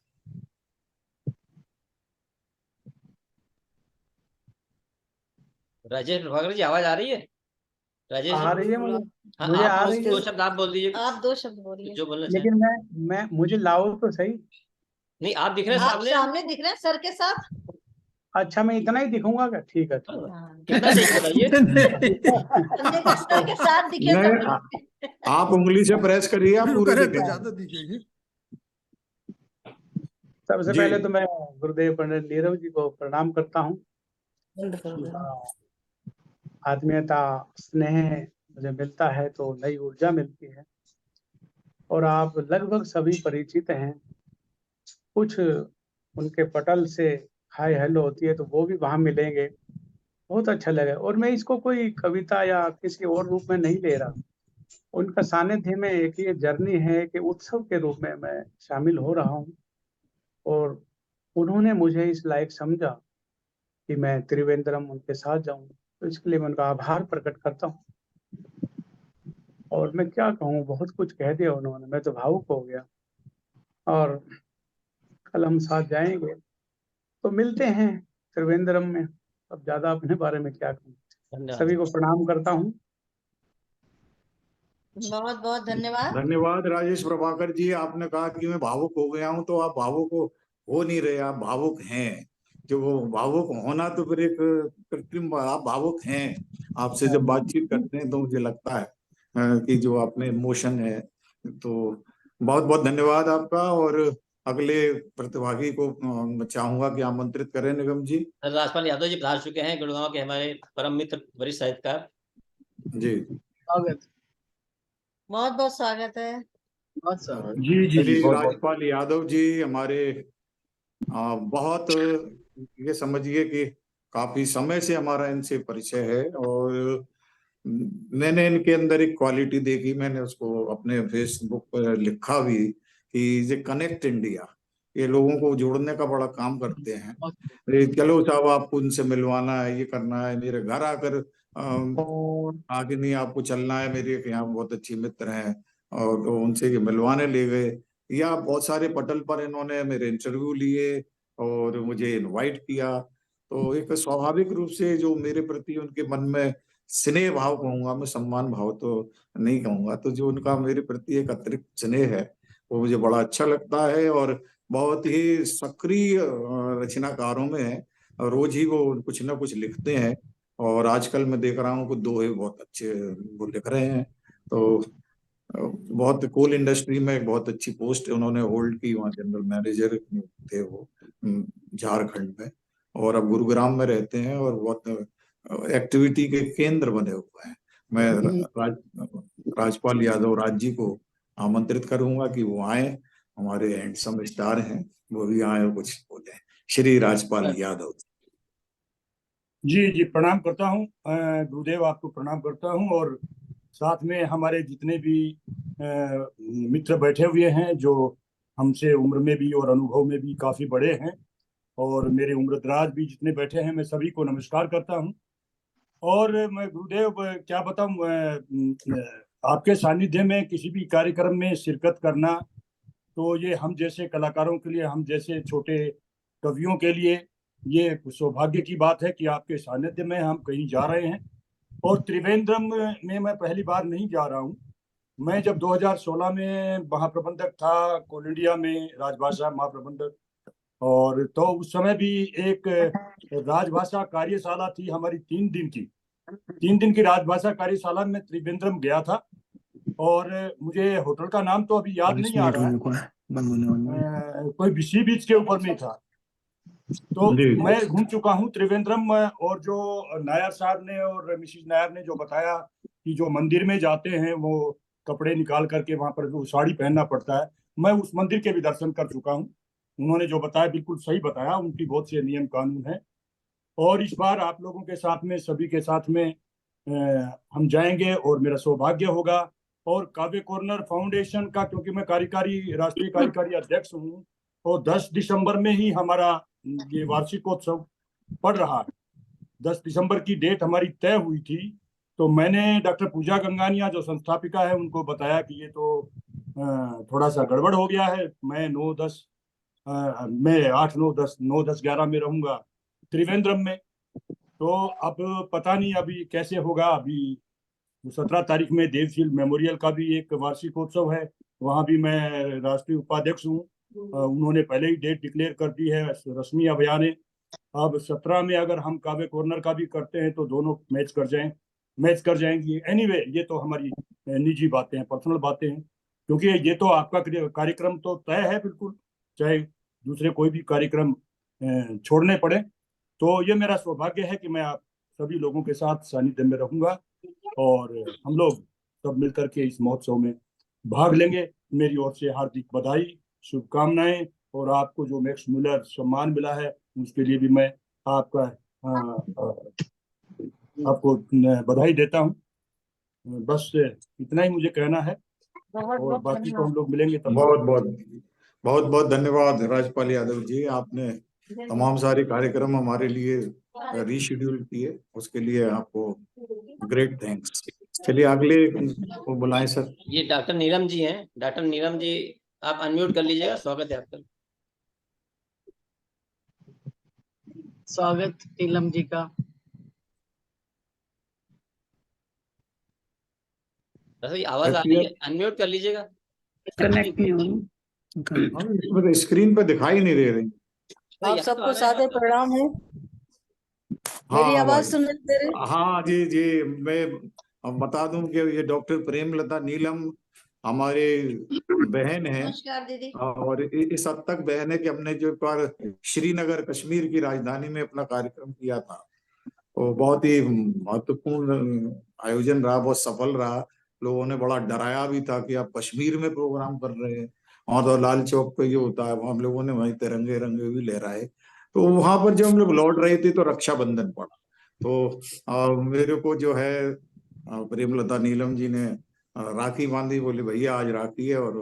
राजेश प्रभाकर जी, आवाज आ रही है? राजेश आ जी, रही है मुझे हाँ मुझे आ आप रही है, दो शब्द आप बोल दीजिए आप 2 शब्द बोलिए। जो बोलना चाहें। लेकिन मैं मुझे लाओ तो सही। नहीं आप दिख रहे हैं आप सामने। सामने दिख रहे हैं सर के साथ। अच्छा मैं इतना ही दिखूंगा क्या? ठीक है ठीक हाँ। कितना चाहिए बताइए। हमने कहा सर के साथ दिखे नहीं, सब। आप उंगली से प्रेस करिए, आप पूरे करे तो दिखेंगे। ज्यादा दिखेंगे। सबसे जी। पहले तो मैं गुरुदेव पंडित नीरव जी को प्रणाम करता हूँ। आत्मीयता स्नेह मुझे मिलता है तो नई ऊर्जा मिलती है, और आप लगभग सभी परिचित हैं। कुछ उनके पटल से हाय हेलो होती है तो वो भी वहां मिलेंगे, बहुत अच्छा लगा। और मैं इसको कोई कविता या किसी और रूप में नहीं ले रहा, उनका सानिध्य में एक ये जर्नी है कि उत्सव के रूप में मैं शामिल हो रहा हूँ, और उन्होंने मुझे इस लायक समझा कि मैं त्रिवेंद्रम उनके साथ जाऊं, तो इसके लिए मैं उनका आभार प्रकट करता हूँ। और मैं क्या कहूँ, बहुत कुछ कह दिया उन्होंने, मैं तो भावुक हो गया। और कल हम साथ जाएंगे तो मिलते हैं त्रिवेंद्रम में। अब ज्यादा अपने बारे में क्या कहूँ, धन्यवाद। सभी को प्रणाम करता हूँ। बहुत बहुत धन्यवाद। धन्यवाद राजेश प्रभाकर जी। आपने कहा कि मैं भावुक हो गया हूं, तो आप भावुक हो नहीं रहे, आप भावुक हैं। जो वो भावुक होना तो फिर एक कृत्रिम, आप भावुक हैं। आपसे जब बातचीत करते हैं तो मुझे लगता है कि जो आपने इमोशन है। तो बहुत बहुत धन्यवाद आपका। और अगले प्रतिभागी को मैं चाहूंगा कि आमंत्रित करें निगम जी। राजपाल यादव जी पधार चुके हैं, गुड़गांव के हमारे परम मित्र वरिष्ठ साहित्यकार जी स्वागत, बहुत बहुत स्वागत है। बहुत स्वागत। जी जी श्री जी बहुत बहुत राजपाल यादव जी हमारे बहुत, ये समझिए कि काफी समय से हमारा इनसे परिचय है। और मैंने इनके अंदर एक क्वालिटी देखी, मैंने उसको अपने फेसबुक पर लिखा भी कि ये कनेक्ट इंडिया, ये लोगों को जोड़ने का बड़ा काम करते हैं। ये चलो साहब आपको उनसे मिलवाना है, ये करना है, मेरे घर आकर आगे नहीं आपको चलना है, मेरे यहाँ बहुत अच्छी मित्र हैं और तो उनसे ये मिलवाने ले गए। या बहुत सारे पटल पर इन्होंने मेरे इंटरव्यू लिए और मुझे इनवाइट किया। तो एक स्वाभाविक रूप से जो मेरे प्रति उनके मन में स्नेह भाव कहूंगा मैं, सम्मान भाव तो नहीं कहूंगा, तो जो उनका मेरे प्रति एक अतिरिक्त स्नेह है वो मुझे बड़ा अच्छा लगता है। और बहुत ही सक्रिय रचनाकारों में है, रोज ही वो कुछ ना कुछ लिखते हैं। और आजकल मैं देख रहा हूँ कि दोहे बहुत अच्छे वो लिख रहे हैं। तो बहुत कोल इंडस्ट्री में एक बहुत अच्छी पोस्ट उन्होंने होल्ड की, वहाँ जनरल मैनेजर थे वो झारखंड में, और अब गुरुग्राम में रहते हैं और बहुत एक्टिविटी के केंद्र बने हुए हैं। मैं राजपाल यादव राज जी को आमंत्रित करूंगा कि वो आए, हमारे हैंडसम स्टार हैं, वो भी आए और कुछ बोले। श्री राजपाल यादव जी जी प्रणाम करता हूँ। गुरुदेव आपको प्रणाम करता हूँ, और साथ में हमारे जितने भी मित्र बैठे हुए हैं जो हमसे उम्र में भी और अनुभव में भी काफी बड़े हैं, और मेरे उम्रदराज भी जितने बैठे हैं, मैं सभी को नमस्कार करता हूँ। और मैं गुरुदेव क्या बताऊँ, आपके सानिध्य में किसी भी कार्यक्रम में शिरकत करना, तो ये हम जैसे कलाकारों के लिए, हम जैसे छोटे कवियों के लिए ये सौभाग्य की बात है कि आपके सानिध्य में हम कहीं जा रहे हैं। और त्रिवेंद्रम में मैं पहली बार नहीं जा रहा हूँ। मैं जब 2016 में महाप्रबंधक था कोल इंडिया में, राजभाषा महाप्रबंधक, और तो उस समय भी एक राजभाषा कार्यशाला थी हमारी 3 दिन की राजभाषा कार्यशाला में त्रिवेंद्रम गया था। और मुझे होटल का नाम तो अभी याद नहीं आ रहा है, कोई सी बीच के ऊपर में था। तो मैं घूम चुका हूँ त्रिवेंद्रम। और जो नायर साहब ने और मिसिज नायर ने जो बताया कि जो मंदिर में जाते हैं वो कपड़े निकाल करके वहां पर जो साड़ी पहनना पड़ता है, मैं उस मंदिर के भी दर्शन कर चुका हूँ। उन्होंने जो बताया बिल्कुल सही बताया, उनकी बहुत से नियम कानून है। और इस बार आप लोगों के साथ में, सभी के साथ में हम जाएंगे और मेरा सौभाग्य होगा। और काव्य कॉर्नर फाउंडेशन का, क्योंकि मैं राष्ट्रीय कार्यकारी अध्यक्ष हूँ, और 10 दिसंबर में ही हमारा ये वार्षिकोत्सव पड़ रहा है। 10 दिसंबर की डेट हमारी तय हुई थी। तो मैंने डॉक्टर पूजा गंगानिया जो संस्थापिका है उनको बताया कि ये तो थोड़ा सा गड़बड़ हो गया है। मैं 8, 9, 10, 9, 10, 11 में रहूंगा त्रिवेंद्रम में। तो अब पता नहीं अभी कैसे होगा। अभी 17 तारीख में देवशील मेमोरियल का भी एक वार्षिकोत्सव है, वहाँ भी मैं राष्ट्रीय उपाध्यक्ष हूँ। उन्होंने पहले ही डेट डिक्लेयर कर दी है, रस्मी अभियान है। अब 17 में अगर हम काव्य कॉर्नर का भी करते हैं तो दोनों मैच कर जाएंगी। एनीवे, ये तो हमारी निजी बातें हैं, पर्सनल बातें हैं, क्योंकि ये तो आपका कार्यक्रम तो तय है बिल्कुल, चाहे दूसरे कोई भी कार्यक्रम छोड़ने पड़े। तो ये मेरा सौभाग्य है कि मैं आप सभी लोगों के साथ सानिध्य में रहूंगा और हम लोग सब मिलकर के इस महोत्सव में भाग लेंगे। मेरी ओर से हार्दिक बधाई, शुभकामनाएं, और आपको जो मैक्स मुलर सम्मान मिला है उसके लिए भी मैं आपको बधाई देता हूँ। बस इतना ही मुझे कहना है, और बाकी तो हम लोग मिलेंगे तब। बहुत बहुत धन्यवाद राजपाल यादव जी, आपने तमाम सारे कार्यक्रम हमारे लिए रीशेड्यूल किए, उसके लिए आपको ग्रेट थैंक्स। चलिए अगले को बुलाएं सर। ये डॉक्टर नीलम जी हैं। डॉक्टर नीलम जी, आप अनम्यूट कर लीजिएगा। स्वागत है आपका। स्वागत नीलम जी का। आवाज आ रही है, अनम्यूट कर लीजिएगा। कनेक्ट नहीं हो इसमें स्क्रीन पे दिखाई नहीं दे रही। आप सबको सादर प्रणाम है। मेरी आवाज सुन दे रहे? हाँ जी जी, मैं बता दूं कि ये डॉक्टर प्रेमलता नीलम हमारे बहन है। नमस्कार दीदी। और इस हद तक बहन है कि हमने जो पर श्रीनगर कश्मीर की राजधानी में अपना कार्यक्रम किया था, वो बहुत ही महत्वपूर्ण आयोजन रहा, बहुत सफल रहा। लोगों ने बड़ा डराया भी था कि आप कश्मीर में प्रोग्राम कर रहे हैं, और तो लाल चौक पे ये होता है, वहां हम लोगों ने वहीं तिरंगे रंगे भी लहराए। तो वहां पर जब हम लोग लौट रहे थे तो रक्षाबंधन पड़ा, तो मेरे को जो है प्रेमलता नीलम जी ने राखी बांधी, बोले भैया आज राखी है और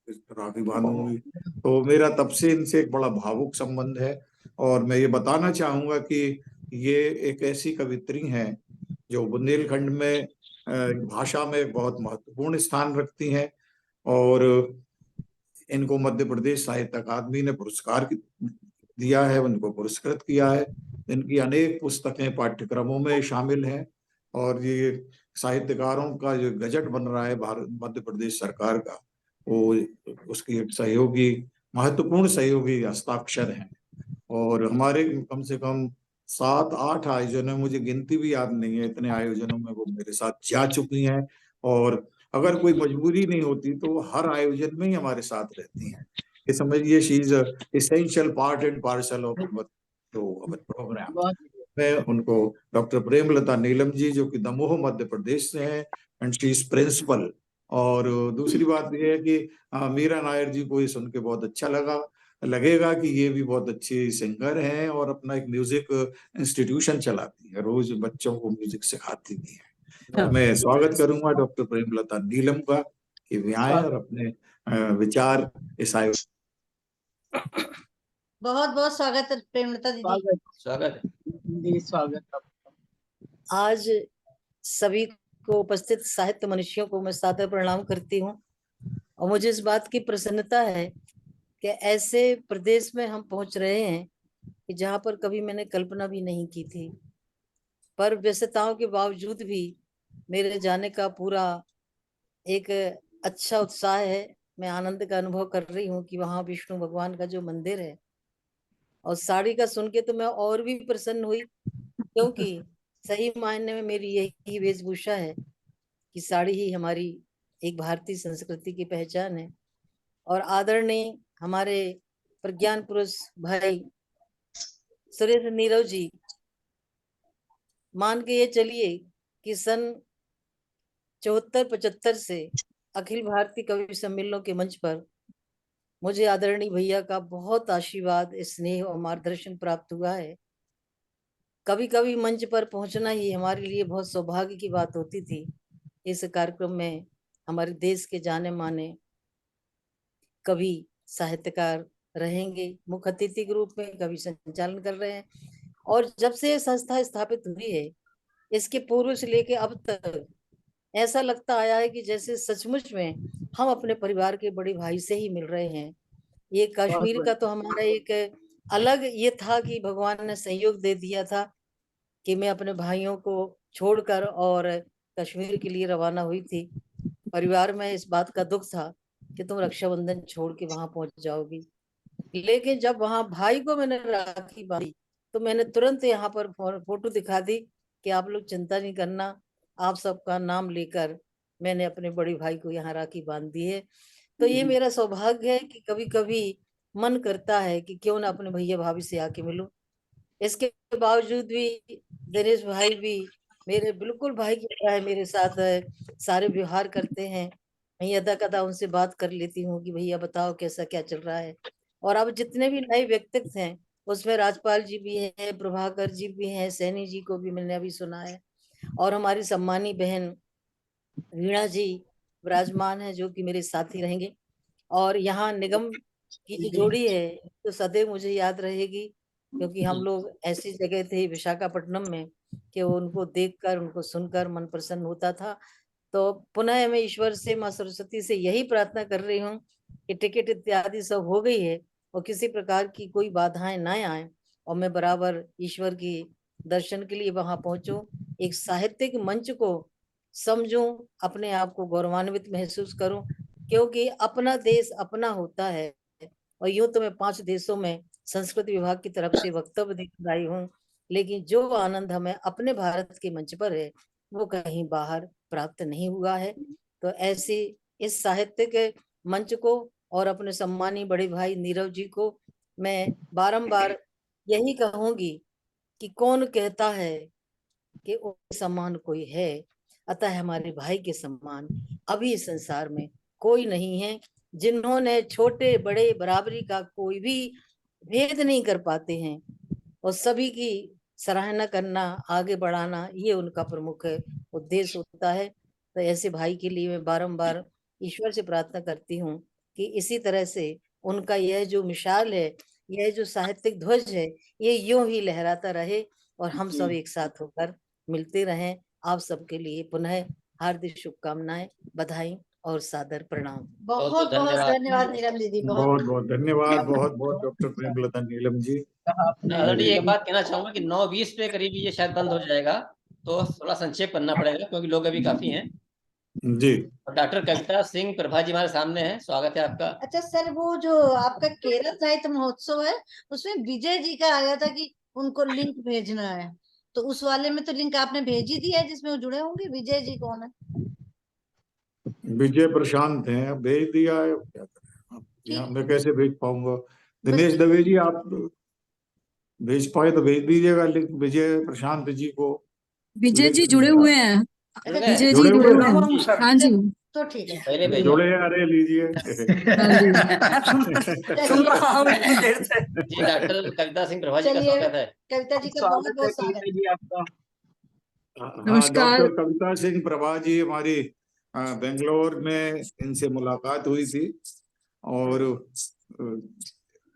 राखी बांधूंगी। तो मेरा तब से इनसे एक बड़ा भावुक संबंध है। और मैं ये बताना चाहूंगा कि ये एक ऐसी कवित्री हैं जो बुंदेलखंड में भाषा में बहुत महत्वपूर्ण स्थान रखती हैं, और इनको मध्य प्रदेश साहित्य अकादमी ने पुरस्कार दिया है, उनको पुरस्कृत किया है। इनकी अनेक पुस्तकें पाठ्यक्रमों में शामिल हैं, और ये साहित्यकारों का जो गजट बन रहा है भारत मध्य प्रदेश सरकार का, वो उसकी एक सहयोगी, महत्वपूर्ण सहयोगी हस्ताक्षर हैं। और हमारे कम से कम 7-8 आयोजन है, मुझे गिनती भी याद नहीं है, इतने आयोजनों में वो मेरे साथ जा चुकी हैं। और अगर कोई मजबूरी नहीं होती तो वो हर आयोजन में ही हमारे साथ रहती हैं। ये समझिए she is essential part and parcel of our programme. मैं उनको डॉक्टर प्रेमलता नीलम जी, जो कि दमोह मध्य प्रदेश से हैं, एंड शी इज प्रिंसिपल। और दूसरी बात यह है कि मीरा नायर जी को ये सुन के बहुत अच्छा लगेगा कि ये भी बहुत अच्छी सिंगर हैं और अपना एक म्यूजिक इंस्टीट्यूशन चलाती है, रोज बच्चों को म्यूजिक सिखाती भी है। तो मैं स्वागत करूंगा डॉक्टर प्रेमलता नीलम का कि वे आए और अपने विचार इस आयोजन। बहुत बहुत स्वागत है प्रेमलता दीदी। स्वागत है। स्वागत। आज सभी को उपस्थित साहित्य मनुष्यों को मैं सादर प्रणाम करती हूँ, और मुझे इस बात की प्रसन्नता है कि ऐसे प्रदेश में हम पहुंच रहे हैं कि जहां पर कभी मैंने कल्पना भी नहीं की थी, पर व्यस्तताओं के बावजूद भी मेरे जाने का पूरा एक अच्छा उत्साह है। मैं आनंद का अनुभव कर रही हूँ कि वहां विष्णु भगवान का जो मंदिर है, और साड़ी का सुन के तो मैं और भी प्रसन्न हुई, क्योंकि सही मायने में मेरी यही वेशभूषा है कि साड़ी ही हमारी एक भारतीय संस्कृति की पहचान है। और आदरणीय हमारे प्रज्ञान पुरुष भाई सुरेश नीरव जी, मान के ये चलिए कि सन 74-75 से अखिल भारतीय कवि सम्मेलनों के मंच पर मुझे आदरणीय भैया का बहुत आशीर्वाद, स्नेह और मार्गदर्शन प्राप्त हुआ है। कभी कभी मंच पर पहुंचना ही हमारे लिए बहुत सौभाग्य की बात होती थी। इस कार्यक्रम में हमारे देश के जाने माने कवि साहित्यकार रहेंगे मुख्य अतिथि के रूप में, कवि संचालन कर रहे हैं। और जब से ये संस्था स्थापित हुई है, इसके पूर्व से लेके अब तक ऐसा लगता आया है कि जैसे सचमुच में हम अपने परिवार के बड़े भाई से ही मिल रहे हैं। ये कश्मीर का तो हमारा एक अलग ये था कि भगवान ने संयोग दे दिया था कि मैं अपने भाइयों को छोड़कर और कश्मीर के लिए रवाना हुई थी। परिवार में इस बात का दुख था कि तुम रक्षाबंधन छोड़ के वहां पहुंच जाओगी, लेकिन जब वहां भाई को मैंने राखी बांधी तो मैंने तुरंत यहाँ पर फोटो दिखा दी कि आप लोग चिंता नहीं करना, आप सबका नाम लेकर मैंने अपने बड़े भाई को यहाँ राखी बांध दी है। तो ये मेरा सौभाग्य है कि कभी कभी मन करता है कि क्यों ना अपने भैया भाभी से आके मिलूं। इसके बावजूद भी दिनेश भाई भी मेरे बिल्कुल भाई की तरह है, मेरे साथ सारे व्यवहार करते हैं। मैं यदा कदा उनसे बात कर लेती हूँ कि भैया बताओ कैसा क्या चल रहा है। और अब जितने भी नए व्यक्तित्व हैं उसमें राजपाल जी भी हैं, प्रभाकर जी भी हैं, सैनी जी को भी मैंने अभी सुना है, और हमारी सम्मानी बहन वीणा जी विराजमान है जो कि मेरे साथी रहेंगे। और यहाँ निगम की जो जोड़ी है तो सदैव मुझे याद रहेगी, क्योंकि हम लोग ऐसी जगह थे विशाखापट्टनम में कि उनको देखकर उनको सुनकर मन प्रसन्न होता था। तो पुनः मैं ईश्वर से, माँ सरस्वती से यही प्रार्थना कर रही हूँ कि टिकट इत्यादि सब हो गई है और किसी प्रकार की कोई बाधाएं ना आए और मैं बराबर ईश्वर की दर्शन के लिए वहां पहुंचूं, एक साहित्यिक मंच को समझूं, अपने आप को गौरवान्वित महसूस करूं, क्योंकि अपना देश अपना होता है। और यूं तो मैं 5 देशों में संस्कृति विभाग की तरफ से वक्तव्य देकर आई हूँ, लेकिन जो आनंद हमें अपने भारत के मंच पर है वो कहीं बाहर प्राप्त नहीं हुआ है। तो ऐसी इस साहित्यिक मंच को और अपने सम्मानी बड़े भाई नीरव जी को मैं बारंबार यही कहूंगी कि कौन कहता है कि उनके समान कोई है, अतः हमारे भाई के समान अभी इस संसार में कोई नहीं है, जिन्होंने छोटे बड़े बराबरी का कोई भी भेद नहीं कर पाते हैं और सभी की सराहना करना, आगे बढ़ाना, ये उनका प्रमुख उद्देश्य होता है। तो ऐसे भाई के लिए मैं बारंबार ईश्वर से प्रार्थना करती हूँ कि इसी तरह से उनका यह जो मिसाल है, यह जो साहित्यिक ध्वज है, ये यूं ही लहराता रहे और हम सब एक साथ होकर मिलते रहें। आप सबके लिए पुनः हार्दिक शुभकामनाएं, बधाई और सादर प्रणाम। बहुत बहुत धन्यवाद। धन्यवाद नीलम दीदी, बहुत बहुत धन्यवाद, बहुत बहुत डॉक्टर प्रेमलता नीलम जी। आदरणीय एक बात कहना चाहूंगा कि 9:20 पे करीब ये शायद बंद हो जाएगा, तो थोड़ा संक्षेप करना पड़ेगा क्योंकि लोग अभी काफी हैं। जी, और डॉक्टर कविता सिंह प्रभा जी हमारे सामने हैं, स्वागत है आपका। अच्छा सर, वो जो आपका केरल साहित्य महोत्सव है उसमें विजय जी का आया था कि उनको लिंक भेजना है, तो उस वाले में तो लिंक आपने भेज ही दिया है जिसमें वो जुड़े होंगे। विजय जी कौन है? विजय प्रशांत हैं, अब भेज दिया है, क्या करें अब, यहाँ मैं कैसे भेज पाऊंगा। दिनेश दवे जी आप भेज पाए तो भेज दीजिएगा लिंक विजय प्रशांत जी को। विजय जी जुड़े हुए हैं, जुड़ गए? विजय जी जुड़े जुड़े हुए हुए हैं? हैं, हाँ जी तो ठीक है। पहले भेजो। जुड़े हैं, अरे लीजिए। हाँ जी। सुन रहा हूँ जी डॉक्टर कविता सिंह प्रभा जी का चलिए, स्वागत है। कविता जी का बहुत बहुत स्वागत है। जी आपका। हाँ, नमस्कार। डॉक्टर कविता सिंह प्रभा जी हमारी बेंगलोर में इनसे मुलाकात हुई थी और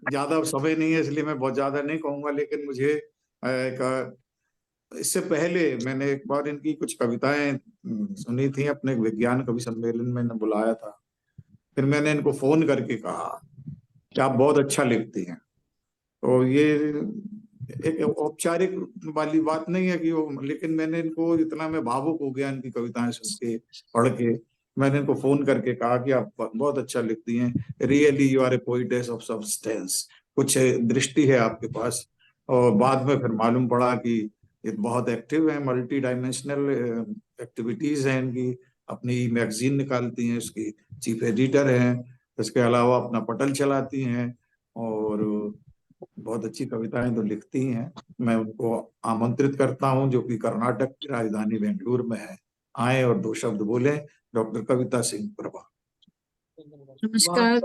ज्यादा समय नहीं है इसलिए मैं बहुत ज्यादा नहीं कहूंगा, लेकिन मुझे इससे पहले मैंने एक बार इनकी कुछ कविताएं सुनी थी, अपने विज्ञान कवि सम्मेलन में इन्हें बुलाया था। फिर मैंने इनको फोन करके कहा कि आप बहुत अच्छा लिखती हैं। तो ये एक औपचारिक वाली बात नहीं है कि वो, लेकिन मैंने इनको इतना मैं भावुक हो गया इनकी कविताएं सुन के, पढ़ के। मैंने इनको फोन करके कहा कि आप बहुत अच्छा लिखती हैं, really you are a poetess of substance, कुछ दृष्टि है आपके पास। और बाद में फिर मालूम पड़ा कि ये बहुत एक्टिव है, मल्टी डायमेंशनल एक्टिविटीज हैं इनकी, अपनी मैगजीन निकालती हैं, उसकी चीफ एडिटर हैं, इसके अलावा अपना पटल चलाती हैं और बहुत अच्छी कविताएं तो लिखती हैं। मैं उनको आमंत्रित करता हूं, जो कि कर्नाटक की राजधानी बेंगलुरु में है, आए और 2 शब्द बोले। डॉक्टर कविता सिंह प्रभा। नमस्कार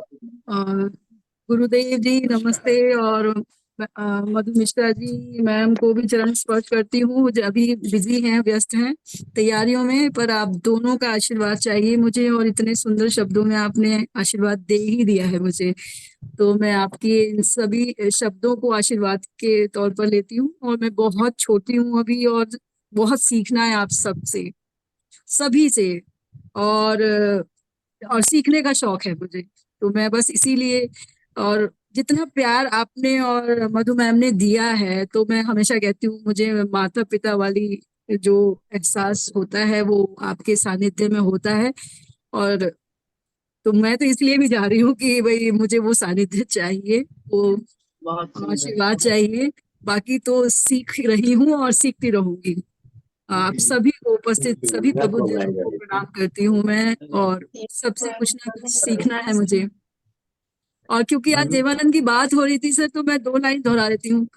गुरुदेव जी, नमस्ते। और मधु मिश्रा जी मैम को भी चरण स्पर्श करती हूँ, जो अभी बिजी हैं, व्यस्त हैं तैयारियों में, पर आप दोनों का आशीर्वाद चाहिए मुझे, और इतने सुंदर शब्दों में आपने आशीर्वाद दे ही दिया है मुझे, तो मैं आपके इन सभी शब्दों को आशीर्वाद के तौर पर लेती हूँ। और मैं बहुत छोटी हूँ अभी और बहुत सीखना है आप सबसे, सभी से, और सीखने का शौक है मुझे, तो मैं बस इसीलिए, और जितना प्यार आपने और मधु मैम ने दिया है, तो मैं हमेशा कहती हूँ मुझे माता पिता वाली जो एहसास होता है वो आपके सानिध्य में होता है। और तो मैं तो इसलिए भी जा रही हूँ कि भाई मुझे वो सानिध्य चाहिए, वो बहुत सुंदर। आशीर्वाद चाहिए। बाकी तो सीख रही हूँ और सीखती रहूंगी। आप सभी को, उपस्थित सभी प्रबुद्धजनों को प्रणाम करती हूँ मैं, और सबसे कुछ ना कुछ सीखना है मुझे। और क्योंकि आज देवानंद की बात हो रही थी सर, तो मैं 2 लाइन दोहरा देती हूँ।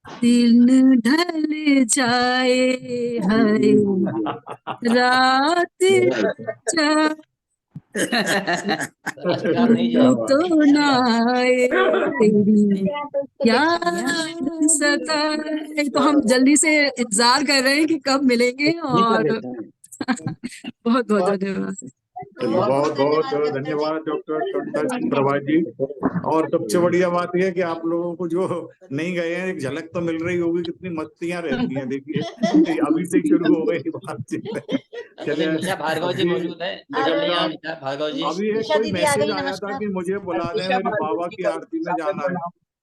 दिन ढल जाए हरे रात जाए तो ना आए तेरी याद सताए। तो हम जल्दी से इंतजार कर रहे हैं कि कब मिलेंगे। और बहुत बहुत धन्यवाद। चलिए, बहुत बहुत धन्यवाद डॉक्टर कविता सिंह प्रभा जी। और सबसे बढ़िया बात यह है कि आप लोगों को जो नहीं गए हैं, एक झलक तो मिल रही होगी कितनी मस्तियां रहती हैं। देखिए अभी से शुरू हो गई बातचीत। चलिए, निशा भार्गव जी मौजूद है। निशा भार्गव जी। अभी एक कोई मैसेज आया था कि मुझे बुला दें, मेरे बाबा की आरती में जाना है,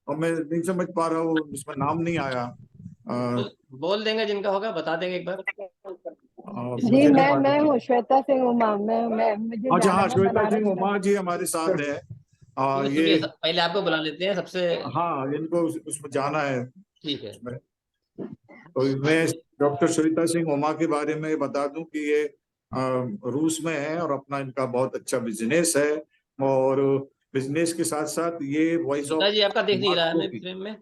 और मैं नहीं समझ पा रहा हूँ, उसमें नाम नहीं आया। बोल देंगे, जिनका होगा बता देंगे एक बार। जी मैं हूँ श्वेता सिंह उमा। मैं मुझे अच्छा, जाना हाँ, है श्वेता बनारस सिंह उमा जी हमारे साथ है। ये पहले आपको बुला लेते हैं सबसे। हाँ, इनको उसमें जाना है। ठीक है। तो मैं डॉक्टर श्वेता सिंह उमा के बारे में बता दूं कि ये रूस में है और अपना इनका बहुत अच्छा बिजनेस है। और बिजनेस के साथ साथ ये वॉइस ऑफ जी आपका देख नहीं रहा है फ्रेम में।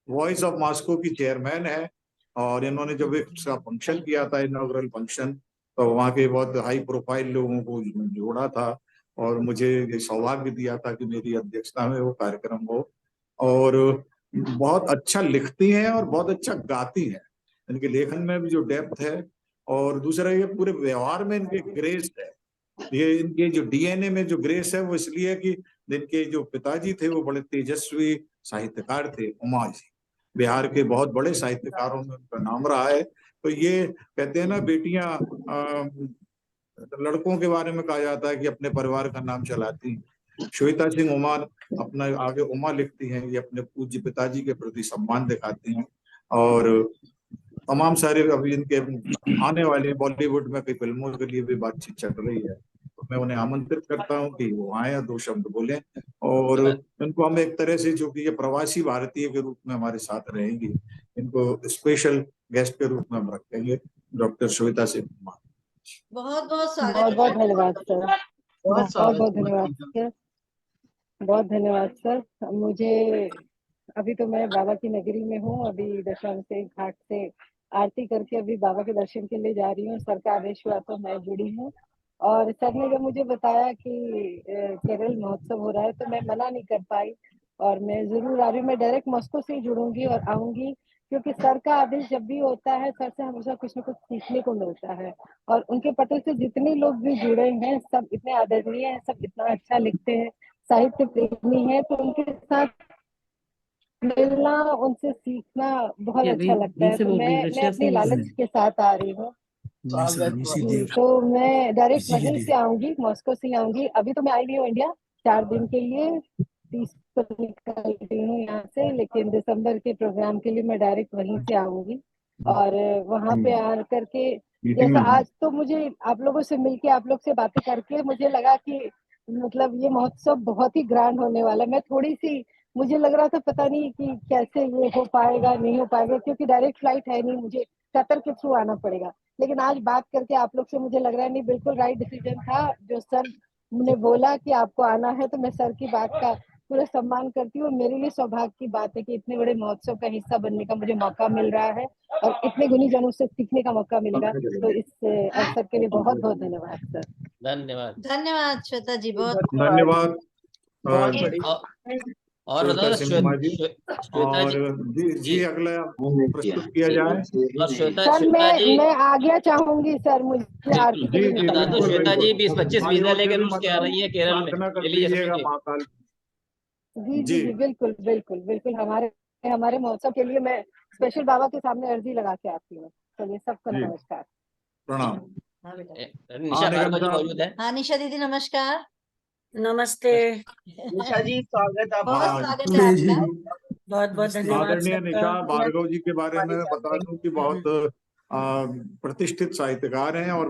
वॉइस ऑफ मॉस्को की चेयरमैन है। और इन्होंने जब एक फंक्शन किया था, इनॉग्रल फंक्शन, तो वहाँ के बहुत हाई प्रोफाइल लोगों को जोड़ा था और मुझे ये सौभाग्य दिया था कि मेरी अध्यक्षता में वो कार्यक्रम हो। और बहुत अच्छा लिखती हैं और बहुत अच्छा गाती हैं। इनके लेखन में भी जो डेप्थ है, और दूसरा ये पूरे व्यवहार में इनके ग्रेस है। ये इनके जो डीएनए में जो ग्रेस है वो इसलिए है कि इनके जो पिताजी थे वो बड़े तेजस्वी साहित्यकार थे, उमा जी। बिहार के बहुत बड़े साहित्यकारों में उनका नाम रहा है। तो ये कहते हैं ना, बेटियां लड़कों के बारे में कहा जाता है कि अपने परिवार का नाम चलाती। श्वेता सिंह उमा अपना आगे उमा लिखती हैं, ये अपने पूज्य पिताजी के प्रति सम्मान दिखाती हैं। और तमाम सारे अभी इनके आने वाले बॉलीवुड में कई फिल्मों के लिए भी बातचीत चल रही है। तो मैं उन्हें आमंत्रित करता हूं कि वो आए, 2 शब्द बोलें। और इनको हम एक तरह से, जो कि ये प्रवासी भारतीय के रूप में हमारे साथ रहेंगी, इनको स्पेशल गेस्ट के रूप में हम रखेंगे। डॉक्टर श्वेता सिंह उमा, बहुत बहुत स्वागत। बहुत बहुत धन्यवाद सर। बहुत बहुत धन्यवाद सर। बहुत धन्यवाद सर। मुझे अभी तो मैं बाबा की नगरी में हूँ। अभी दशाम से घाट से आरती करके अभी बाबा के दर्शन के लिए जा रही हूँ। सर का आदेश हुआ तो मैं जुड़ी हूँ। और सर ने जब मुझे बताया कि केरल महोत्सव हो रहा है तो मैं मना नहीं कर पाई, और मैं जरूर आ रही हूँ। मैं डायरेक्ट मॉस्को से ही जुड़ूंगी और आऊंगी, क्योंकि सर का आदेश जब भी होता है सर से हमेशा कुछ न कुछ सीखने को मिलता है। और उनके पटल से जितने लोग भी जुड़े हैं सब इतने आदरणीय हैं, सब इतना अच्छा लिखते हैं, साहित्य प्रेमी है। तो उनके साथ मिलना, उनसे सीखना बहुत अच्छा लगता है। तो मैं अपने लालच के साथ आ रही हूँ। तो मैं डायरेक्ट वहीं से आऊंगी, मॉस्को से आऊंगी। अभी तो मैं आई हुई हूँ इंडिया 4 दिन के लिए, 30 को निकल रही हूँ यहाँ से, लेकिन दिसंबर के प्रोग्राम के लिए मैं डायरेक्ट वहीं से आऊंगी। और वहां पे आ करके, जैसा आज तो मुझे आप लोगों से मिलके, आप लोग से बातें करके मुझे लगा कि मतलब ये महोत्सव बहुत ही ग्रैंड होने वाला है। मैं थोड़ी सी, मुझे लग रहा था पता नहीं कि कैसे ये हो पाएगा नहीं हो पाएगा, क्योंकि डायरेक्ट फ्लाइट है नहीं, मुझे कतर के थ्रू आना पड़ेगा। लेकिन आज बात करके आप लोग से मुझे लग रहा है नहीं, बिल्कुल राइट डिसीजन था जो सर ने बोला कि आपको आना है। तो मैं सर की बात का पूरा सम्मान करती हूँ। मेरे लिए सौभाग्य की बात है कि इतने बड़े महोत्सव का हिस्सा बनने का मुझे मौका मिल रहा है और इतने गुणी जनों से सीखने का मौका मिलेगा। तो इस अवसर के लिए बहुत बहुत धन्यवाद सर। धन्यवाद। धन्यवाद श्वेता जी, बहुत धन्यवाद। और श्वेता सिंह उमा जी। श्वेता और जी अगला प्रस्तुत किया जाए। और श्वेता सर मैं आज्ञा चाहूंगी सर, मुझे आरती के लिए बता दो। श्वेता जी 20-25 वीजा लेकर भी रूस के आ रही है केरल में। प्रार्थना कर एलिया दीजिएगा समिति। महाकाल। जी जी जी बिल्कुल बिल्कुल बिल्कुल। हमारे महोत्सव के लिए मैं स्पेशल बाबा के सामने अर्जी लगा के आती हूँ। चलिए, सबको नमस्कार, प्रणाम। निशा भार्गव जी मौजूद है। हाँ निशा दीदी नमस्कार। नमस्ते। निशा जी स्वागत आपका। बहुत स्वागत है आपका। बहुत बहुत धन्यवाद आदरणीय सबका। निशा भार्गव जी के बारे में बता दूं कि बहुत प्रतिष्ठित साहित्यकार हैं और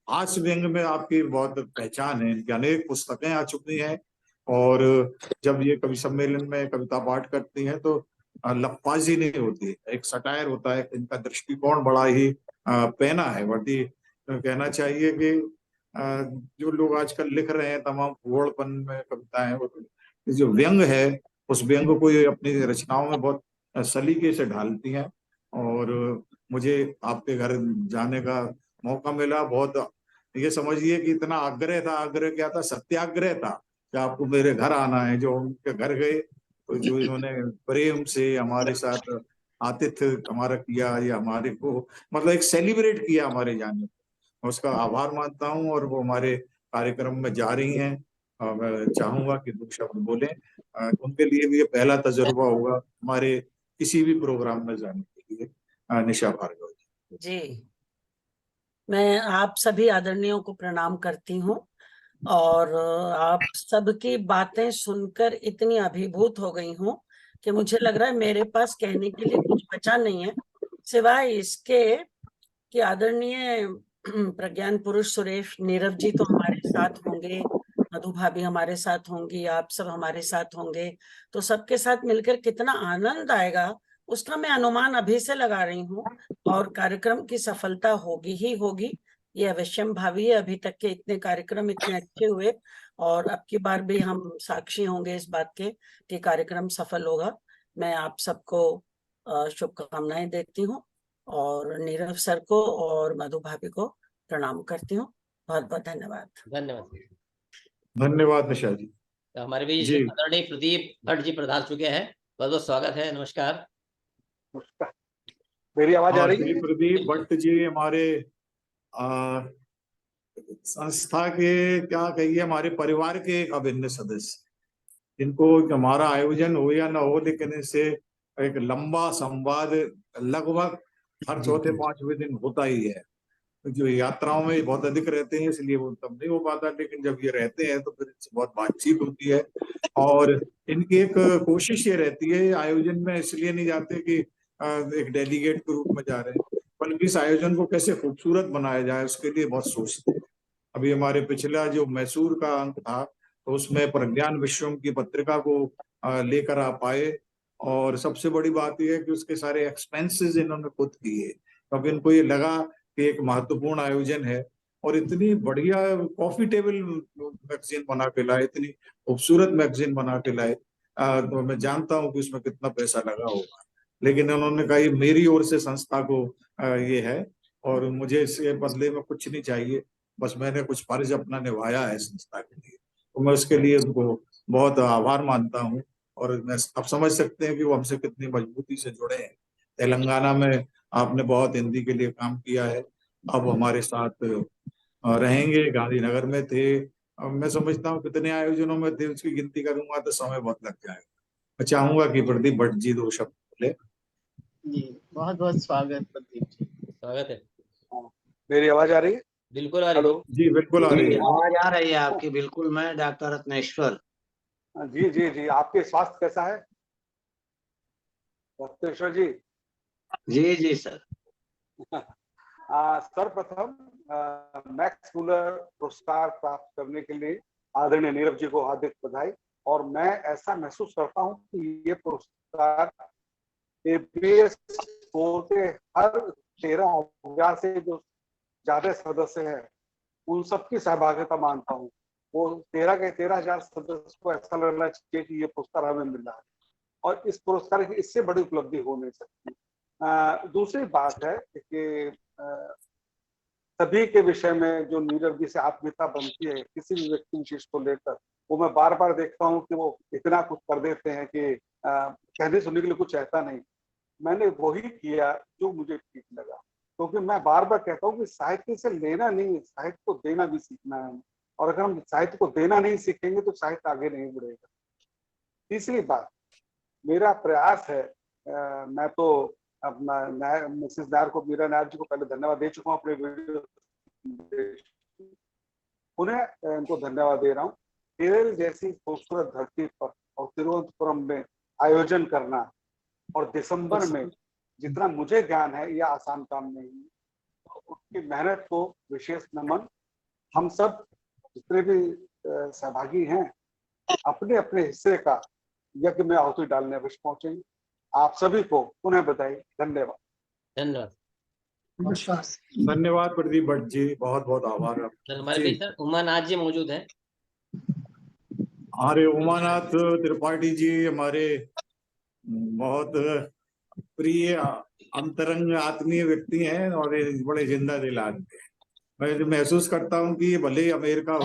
हास्य व्यंग में आपकी बहुत पहचान है। इनकी अनेक पुस्तकें आ चुकी हैं और जब ये कवि सम्मेलन में कविता पाठ करती हैं तो लफाजी नहीं होती है, एक सटायर होता है। इनका दृष्टिकोण बड़ा ही पैना है। बड़ी कहना चाहिए कि जो लोग आजकल लिख रहे हैं तमाम भूगोलपन में कविताएं, जो व्यंग है उस व्यंग को ये अपनी रचनाओं में बहुत सलीके से ढालती हैं। और मुझे आपके घर जाने का मौका मिला। बहुत ये समझिए कि इतना आग्रह था, आग्रह क्या था, सत्याग्रह था कि आपको मेरे घर आना है। जो उनके घर गए तो जो इन्होंने प्रेम से हमारे साथ आतिथ्य हमारा किया, या हमारे को मतलब एक सेलिब्रेट किया हमारे जाने को, उसका आभार मानता हूँ। और वो हमारे कार्यक्रम में जा रही हैं और मैं चाहूंगा कि 2 शब्द बोलें। उनके लिए भी ये पहला तजुर्बा होगा हमारे किसी भी प्रोग्राम में जाने के लिए। निशा भार्गव जी, मैं आप सभी आदरणीयों को प्रणाम करती हूँ और आप सबकी बातें सुनकर इतनी अभिभूत हो गई हूँ कि मुझे लग रहा है मेरे पास कहने के लिए कुछ बचा नहीं है, सिवाय इसके कि आदरणीय प्रज्ञान पुरुष सुरेश नीरव जी तो हमारे साथ होंगे, मधु भाभी हमारे साथ होंगी, आप सब हमारे साथ होंगे, तो सबके साथ मिलकर कितना आनंद आएगा उसका मैं अनुमान अभी से लगा रही हूँ। और कार्यक्रम की सफलता होगी ही होगी, ये अवश्यम भावी है। अभी तक के इतने कार्यक्रम इतने अच्छे हुए और अब की बार भी हम साक्षी होंगे इस बात के कि कार्यक्रम सफल होगा। मैं आप सबको शुभकामनाएं देती हूँ और नीरव सर को और मधु भाभी को प्रणाम करती हूँ। बहुत बहुत धन्यवाद। धन्यवाद। धन्यवाद निशा जी। तो हमारे बीच जी। आदरणीय प्रदीप भट्ट जी पधार चुके हैं, बहुत बहुत स्वागत है। नमस्कार। मेरी आवाज आ रही है? प्रदीप भट्ट जी हमारे संस्था के, क्या कहिए, हमारे परिवार के एक अभिन्न सदस्य, जिनको हमारा आयोजन हो या ना हो लेकिन इससे एक लंबा संवाद लगभग हर चौथे पांचवें दिन होता ही है। जो यात्राओं में बहुत अधिक रहते हैं इसलिए वो तब नहीं हो पाता, लेकिन जब ये रहते हैं तो फिर इनसे बहुत बातचीत होती है। और इनकी एक कोशिश ये रहती है, आयोजन में इसलिए नहीं जाते कि एक डेलीगेट के रूप में जा रहे हैं, बल्कि इस आयोजन को कैसे खूबसूरत बनाया जाए उसके लिए बहुत सोचते हैं। अभी हमारे पिछला जो मैसूर का अंक था तो उसमें प्रज्ञान विश्वम की पत्रिका को लेकर आ पाए, और सबसे बड़ी बात यह है कि उसके सारे एक्सपेंसेस इन्होंने खुद किए। अब इनको ये लगा कि एक महत्वपूर्ण आयोजन है और इतनी बढ़िया कॉफी टेबल मैगजीन बना के लाए, इतनी खूबसूरत मैगजीन बना के लाए, तो मैं जानता हूँ कि उसमें कितना पैसा लगा होगा, लेकिन उन्होंने कहा मेरी ओर से संस्था को ये है और मुझे इसके बदले में कुछ नहीं चाहिए, बस मैंने कुछ फर्ज अपना निभाया है संस्था के लिए, तो मैं उसके लिए उनको बहुत आभार मानता हूँ। और मैं अब समझ सकते हैं कि वो हमसे कितनी मजबूती से जुड़े हैं। तेलंगाना में आपने बहुत हिंदी के लिए काम किया है, अब हमारे साथ रहेंगे। गांधीनगर में थे, अब मैं समझता हूँ कितने आयोजनों में थे, उसकी गिनती करूंगा तो समय बहुत लग जाएगा। मैं चाहूंगा कि प्रदीप भट्ट जी 2 शब्द बोले। जी, बहुत बहुत स्वागत प्रदीप जी। स्वागत है। मेरी आवाज आ रही है? बिल्कुल आ रही है। जी बिल्कुल आ रही है। आवाज आ रही है आपकी, बिल्कुल। मैं डॉक्टर रत्नेश्वर। जी जी जी, आपके स्वास्थ्य कैसा है रत्नेश्वर जी? जी जी सर। सर्वप्रथम मैक्स मुलर पुरस्कार प्राप्त करने के लिए आदरणीय नीरव जी को हार्दिक बधाई। और मैं ऐसा महसूस करता हूं कि ये पुरस्कार एबीएस के हर 13,000 से जो ज्यादा सदस्य हैं उन सबकी सहभागिता मानता हूँ। वो 13,000 सदस्य को ऐसा लगना चाहिए कि ये पुरस्कार हमें मिला है, और इस पुरस्कार की इससे बड़ी उपलब्धि हो नहीं सकती। दूसरी बात है कि सभी के विषय में जो नीरव जी से आत्मीयता बनती है किसी भी व्यक्ति विशेष को लेकर, वो मैं बार बार देखता हूँ कि वो इतना कुछ कर देते हैं कि कहने सुनने के लिए कुछ रहता नहीं। मैंने वही किया जो मुझे ठीक लगा, क्योंकि मैं बार बार कहता हूँ कि साहित्य से लेना नहीं, साहित्य को देना भी सीखना है, और अगर हम साहित्य को देना नहीं सीखेंगे तो साहित्य आगे नहीं बढ़ेगा। तीसरी बात, मेरा प्रयास है, मैं तो अपना मिसेस नायर को, मीरा नायर जी को पहले धन्यवाद दे चुका हूँ अपने वीडियो, उन्हें इनको धन्यवाद दे रहा हूँ। केरल जैसी खूबसूरत धरती पर और तिरुवनंतपुरम में आयोजन करना और दिसंबर में, जितना मुझे ज्ञान है, यह आसान काम नहीं है। उनकी मेहनत को विशेष नमन। हम सब जितने भी सहभागी हैं अपने अपने हिस्से का यज्ञ में आहुति डालने अवश्य पहुंचेंगे। आप सभी को पुनः बधाई। धन्यवाद। धन्यवाद। धन्यवाद प्रदीप भट्ट जी, बहुत बहुत आभार सर हमारे बीच सर उमानाथ जी मौजूद हैं। हमारे उमानाथ त्रिपाठी जी हमारे बहुत प्रिय अंतरंग आत्मीय व्यक्ति हैं और ये बड़े जिंदा दिल आदमी हैं। मैं जो महसूस करता हूँ कि ये भले ही अमेरिका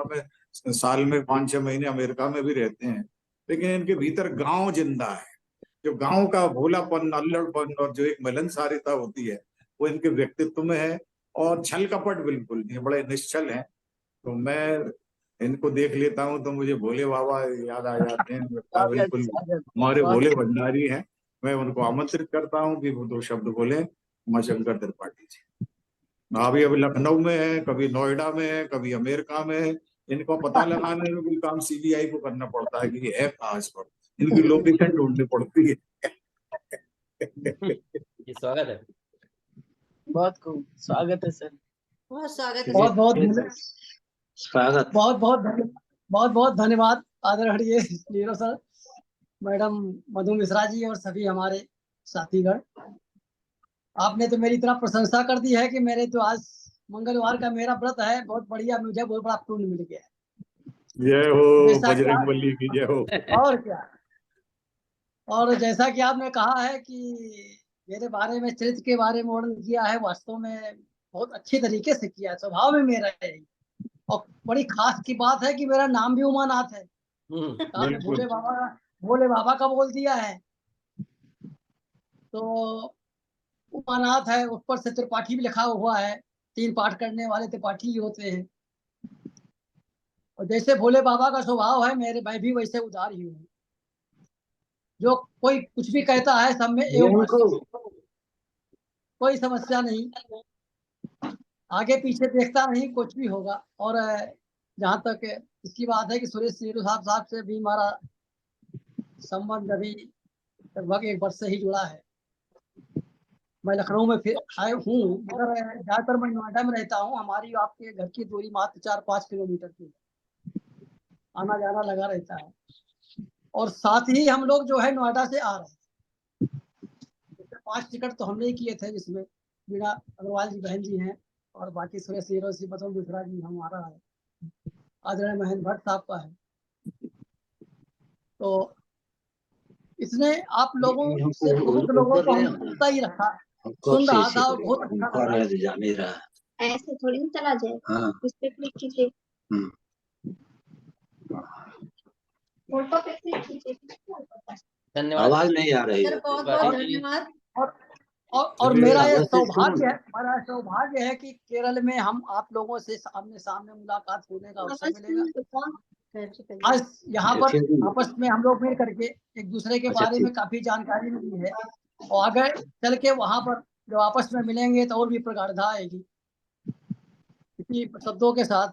में साल में 5-6 महीने अमेरिका में भी रहते हैं, लेकिन इनके भीतर गांव जिंदा है। जो गांव का भोलापन, अल्लड़पन और जो एक मिलनसारिता होती है वो इनके व्यक्तित्व में है और छल कपट बिल्कुल नहीं, बड़े निश्चल हैं। तो मैं इनको देख लेता हूँ तो मुझे भोले बाबा याद आ जाते हैं। लगता बिल्कुल हमारे भोले भंडारी हैं। मैं उनको आमंत्रित करता हूँ कि वो 2 शब्द बोले। उमाशंकर त्रिपाठी जी अभी लखनऊ में है, कभी नोएडा में है, कभी अमेरिका में है। इनको पता लगाने में भी काम सीबीआई को करना पड़ता है कि ये है कहाँ इस पर, इनकी लोकेशन ढूंढनी पड़ती है। जी स्वागत है। बहुत खूब स्वागत है सर। बहुत स्वागत है। बहुत बहुत स्वागत। बहुत बहुत धन्यवाद आदरणीय नीरव सर, मैडम मधु मिश्रा जी और सभी हमारे साथीगण। आपने तो मेरी इतना प्रशंसा कर दी है कि मेरे तो आज मंगलवार का मेरा व्रत है, बहुत बढ़िया, मुझे बहुत बड़ा पुण्य मिल गया। जय हो बजरंगबली की जय हो। और क्या, और जैसा कि आपने कहा है कि मेरे बारे में, चरित्र के बारे में वर्णन किया है, वास्तव में बहुत अच्छी तरीके से किया है। स्वभाव में मेरा है और बड़ी खास की बात है कि मेरा नाम भी उमानाथ है। आपने भोले बाबा का बोल दिया है तो उमानाथ है, ऊपर से त्रिपाठी भी लिखा हुआ है। 3 पाठ करने वाले त्रिपाठी ही होते हैं। और जैसे भोले बाबा का स्वभाव है, मैं भी वैसे उदार ही हूँ। जो कोई कुछ भी कहता है सब में एवं कोई समस्या नहीं, आगे पीछे देखता नहीं, कुछ भी होगा। और जहाँ तक इसकी बात है कि सुरेश नीरू साहब से भी हमारा संबंध अभी लगभग 1 वर्ष से ही जुड़ा है। मैं लखनऊ में फिर आए हूँ, मगर ज्यादातर मैं नोएडा में रहता हूँ। हमारी आपके घर की दूरी मात्र 4-5 किलोमीटर की, आना जाना लगा रहता है। और साथ ही हम लोग जो है नोएडा से आ रहे हैं। 5 टिकट तो हमने ही किए थे, जिसमें मीरा अग्रवाल जी बहन जी हैं और बाकी सुरेश नीरो जी, मधु मिश्रा जी, हमारा है, आदरणीय महेंद्र भट्ट साहब का है। तो इसने आप लोगों से बहुत लोगों को हम सुनता ही रखा, सुन रहा था और बहुत अच्छा लगा। ऐसे थोड़ी ना चला जाए। हाँ। इस पे क्लिक कीजिए। फोटो पे क्लिक कीजिए। धन्यवाद। आवाज नहीं आ रही है। बहुत बहुत धन्यवाद। और मेरा यह सौभाग्य है कि केरल में हम आप लोगों से आमने सामने मुलाकात होने का अवसर मिलेगा। आज यहाँ पर आपस में हम लोग मिल करके एक दूसरे के बारे में काफी जानकारी मिली है और आगे चल के वहाँ पर जब आपस में मिलेंगे तो और भी प्रगाढ़ता आएगी। इसी शब्दों के साथ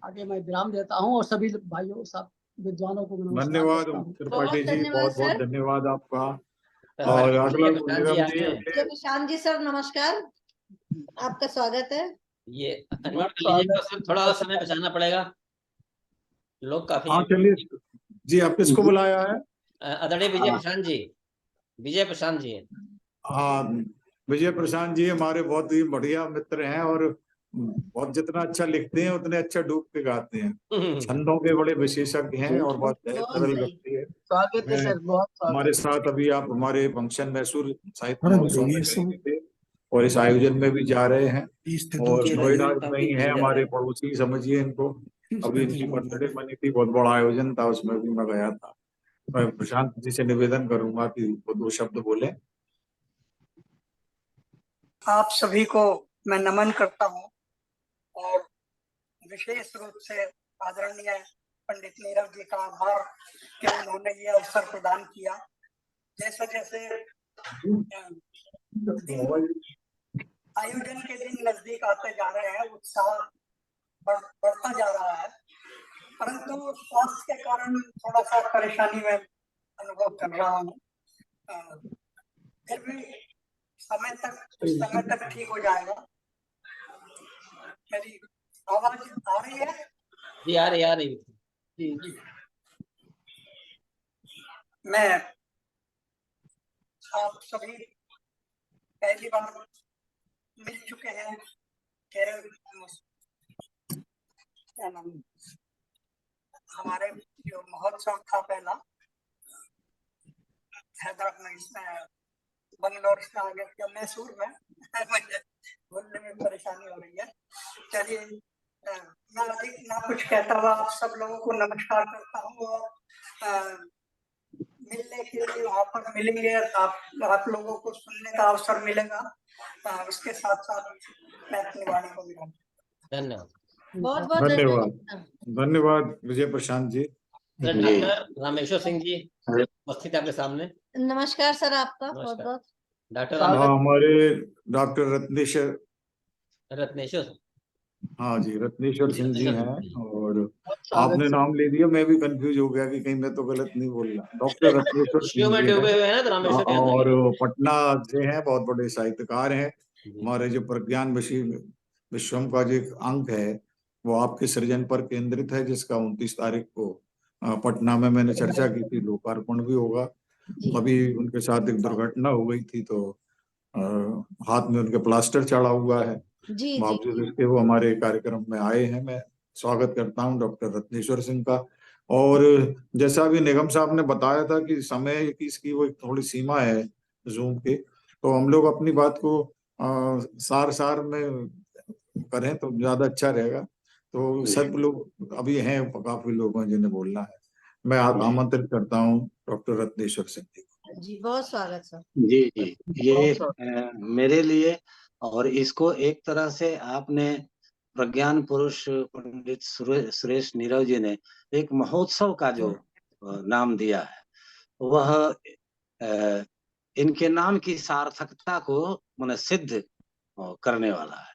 आगे मैं विराम देता हूँ और सभी भाइयों सब विद्वानों को धन्यवाद त्रिपाठी जी, बहुत बहुत धन्यवाद आपका। और अगला प्रशांत जी सर नमस्कार, आपका स्वागत है। ये अनम्यूट कर लीजिएगा, सिर्फ थोड़ा और समय बचाना पड़ेगा, लोग काफी। हाँ चलिए जी, आप किसको बुलाया है? आदरणीय विजय प्रशांत जी, विजय प्रशांत जी। हाँ, विजय प्रशांत जी हमारे बहुत ही बढ़िया मित्र हैं और बहुत जितना अच्छा लिखते हैं उतने अच्छा डूब के गाते हैं। छंदों के बड़े विशेषज्ञ हैं और बहुत सरल व्यक्ति है। स्वागत है सर, बहुत स्वागत। हमारे साथ अभी आप हमारे फंक्शन मैसूर साहित्य महोत्सव में गए थे और इस आयोजन में भी जा रहे हैं और नोएडा में ही है हमारे पड़ोसी, समझिए इनको। अभी इनकी बर्थडे मनी थी, बहुत बड़ा आयोजन था, उसमें भी मैं गया था। मैं प्रशांत जी से निवेदन करूंगा कि वो 2 शब्द बोले। आप सभी को मैं नमन करता हूँ और विशेष रूप से आदरणीय पंडित नीरव जी का आभार कि उन्होंने ये अवसर प्रदान किया। जैसे जैसे आयोजन के दिन नजदीक आते जा रहे हैं, उत्साह बढ़ता जा रहा है, परंतु स्वास्थ्य के कारण थोड़ा सा परेशानी में अनुभव कर रहा हूँ। फिर भी समय तक ठीक हो जाएगा। मेरी आवाज आ रही है? जी आ रही जी जी। मैं आप सभी पहली बार मिल चुके हैं केरल, क्या नाम, हमारे जो महोत्सव था पहला हैदराबाद में, इसमें बंगलोर से आगे क्या मैसूर में मुझे बोलने में परेशानी हो रही है। चलिए, मैं अधिक ना कुछ कहता हुआ आप सब लोगों को नमस्कार करता हूँ और मिलने के लिए वहाँ पर मिलेंगे, आप लोगों को सुनने का अवसर मिलेगा। उसके साथ साथ मैं अपनी वाणी को विराम। धन्यवाद। बहुत बहुत धन्यवाद। धन्यवाद विजय प्रशांत जी। डॉक्टर रामेश्वर सिंह जी उपस्थित आपके सामने। नमस्कार सर, आपका बहुत बहुत। डॉक्टर हमारे डॉक्टर रत्नेश्वर, हाँ जी, रत्नेश्वर सिंह जी हैं, और आपने नाम ले दिया, मैं भी कंफ्यूज हो गया कि कहीं मैं तो गलत नहीं बोल रहा। डॉक्टर रत्नेश्वर सिंह जी हैं और पटना से हैं, बहुत बड़े साहित्यकार हैं। हमारे जो प्रज्ञान विश्वम का जो एक अंक है वो आपके सृजन पर केंद्रित है, जिसका 29 तारीख को पटना में मैंने चर्चा की थी, लोकार्पण भी होगा। अभी उनके साथ एक दुर्घटना हो गई थी, तो हाथ में उनके प्लास्टर चढ़ा हुआ है। बावजूद इसके वो हमारे कार्यक्रम में आए हैं। मैं स्वागत करता हूं डॉक्टर रत्नेश्वर सिंह का। और जैसा अभी निगम साहब ने बताया था कि समय की इसकी वो थोड़ी सीमा है जूम के, तो हम लोग अपनी बात को सार में करें तो ज्यादा अच्छा रहेगा। तो सब लोग अभी हैं, काफी लोग हैं जिन्हें बोलना है। मैं आमंत्रित करता हूँ डॉक्टर रत्नेश्वर सिंह जी को। जी बहुत स्वागत सर। जी जी, ये मेरे लिए, और इसको एक तरह से आपने प्रज्ञान पुरुष पंडित सुरेश नीरव जी ने एक महोत्सव का जो नाम दिया है, वह इनके नाम की सार्थकता को माने सिद्ध करने वाला है।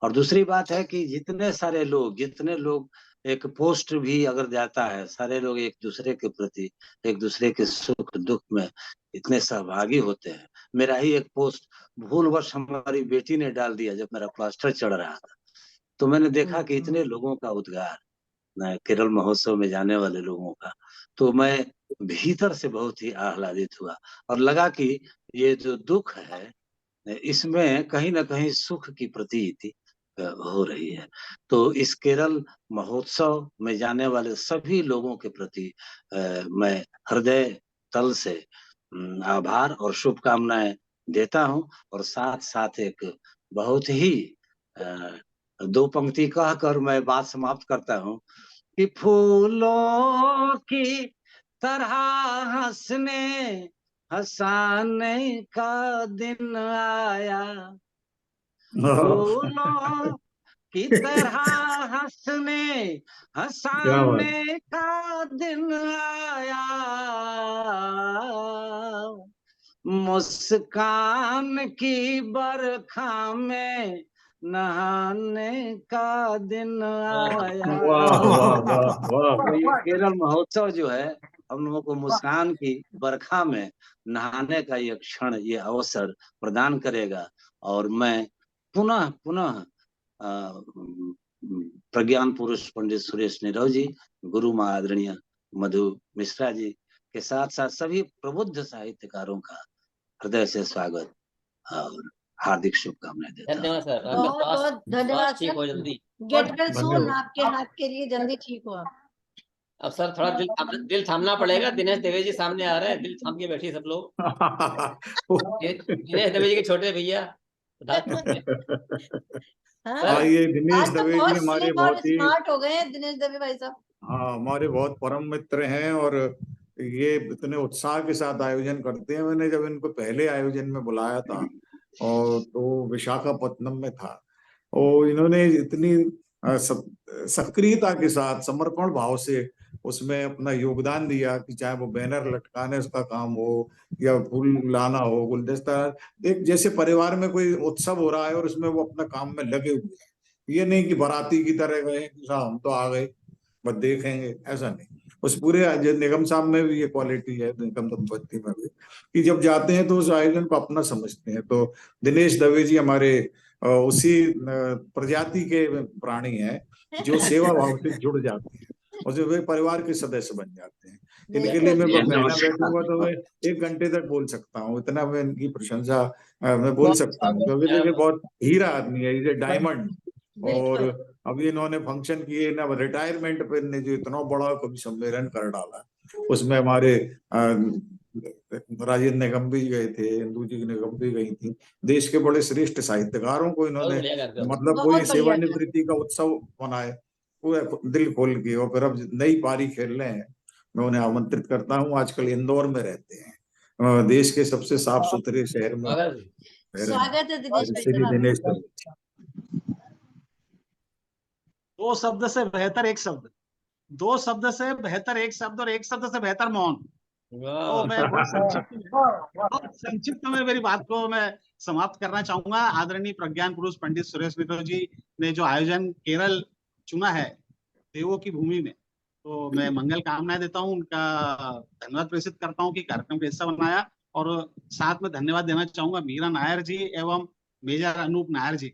और दूसरी बात है कि जितने लोग एक पोस्ट भी अगर जाता है, सारे लोग एक दूसरे के प्रति, एक दूसरे के सुख दुख में इतने सहभागी होते हैं। मेरा ही एक पोस्ट भूलवश हमारी बेटी ने डाल दिया जब मेरा प्लास्टर चढ़ रहा था, तो मैंने देखा कि इतने लोगों का उद्गार केरल महोत्सव में जाने वाले लोगों का, तो मैं भीतर से बहुत ही आह्लादित हुआ और लगा कि ये जो दुख है इसमें कहीं ना कहीं सुख की प्रतीति हो रही है। तो इस केरल महोत्सव में जाने वाले सभी लोगों के प्रति मैं हृदय तल से आभार और शुभकामनाएं देता हूं। और साथ साथ एक बहुत ही दो पंक्ति कहकर मैं बात समाप्त करता हूं कि फूलों की तरह हंसाने का दिन आया, फूलों की तरह हंसाने का दिन आया, मुस्कान की बरखा में नहाने का दिन आया। तो ये केरल महोत्सव जो है हम लोगों को मुस्कान की बरखा में नहाने का ये क्षण, ये अवसर प्रदान करेगा। और मैं पुनः प्रज्ञान पुरुष पंडित सुरेश नीरव जी, गुरु माँ आदरणीय मधु मिश्रा जी के साथ साथ सभी प्रबुद्ध साहित्यकारों का हृदय से स्वागत और हार्दिक शुभकामनाएं देता हूं। धन्यवाद सर। बहुत बहुत धन्यवाद ठीक हो सर। जल्दी। गेट वेल सून, आपके हाथ के लिए जल्दी ठीक हो। अब सर थोड़ा दिल थामना पड़ेगा। दिनेश देवे जी सामने आ रहे हैं, दिल थाम के बैठिए सब लोग। दिनेश देवे जी के छोटे भैया। ये दिनेश दवे जी हमारे बहुत ही स्मार्ट हो गए हैं दिनेश दवे भाई साहब। हाँ, हमारे बहुत परम मित्र हैं और ये इतने उत्साह के साथ आयोजन करते हैं। मैंने जब इनको पहले आयोजन में बुलाया था और तो विशाखापत्तनम में था, और इन्होंने इतनी सक्रियता के साथ समर्पण भाव से उसमें अपना योगदान दिया कि चाहे वो बैनर लटकाने उसका काम हो या फूल लाना हो, गुलदस्ता, एक जैसे परिवार में कोई उत्सव हो रहा है और उसमें वो अपना काम में लगे हुए हैं। ये नहीं कि बाराती की तरह गए कि हम तो आ गए बस देखेंगे, ऐसा नहीं। उस पूरे जो निगम साहब में भी ये क्वालिटी है, निगम दंपत्ति में भी, कि जब जाते हैं तो उस आयोजन को अपना समझते हैं। तो दिनेश दवे जी हमारे उसी प्रजाति के प्राणी हैं जो सेवा भाव से जुड़ जाते हैं और जो वे परिवार के सदस्य बन जाते हैं। इनके लिए मैं महीना बैठूंगा तो मैं 1 घंटे तक बोल सकता हूँ, इतना मैं इनकी प्रशंसा मैं बोल सकता हूँ, क्योंकि देखिए बहुत हीरा आदमी है, ये डायमंड। और अभी इन्होंने फंक्शन किए ना, रिटायरमेंट पे इन्होंने जो इतना बड़ा कवि सम्मेलन कर डाला, उसमें हमारे राजेंद्र निगम भी गए थे, इंदू जी निगम भी गई थी, देश के बड़े श्रेष्ठ साहित्यकारों को इन्होंने मतलब कोई सेवानिवृत्ति का उत्सव मनाए पूरा दिल खोल के, और फिर अब नई पारी खेल रहे हैं। मैं उन्हें आमंत्रित करता हूँ, आजकल इंदौर में रहते हैं, देश के सबसे साफ सुथरे शहर में। स्वागत है दिनेश। दो शब्द से बेहतर एक शब्द, दो शब्द से बेहतर एक शब्द, और एक शब्द से बेहतर मौन। तो मैं बहुत संक्षिप्त में मेरी बात को मैं समाप्त करना चाहूंगा। आदरणीय प्रज्ञान पुरुष पंडित सुरेश नीरव जी ने जो आयोजन केरल चुना है देवों की भूमि में, तो मैं मंगल कामनाएं देता हूं, उनका धन्यवाद प्रेषित करता हूं कि कार्यक्रम को ऐसा बनाया। और साथ में धन्यवाद देना चाहूंगा मीरा नायर जी एवं मेजर अनूप नायर जी,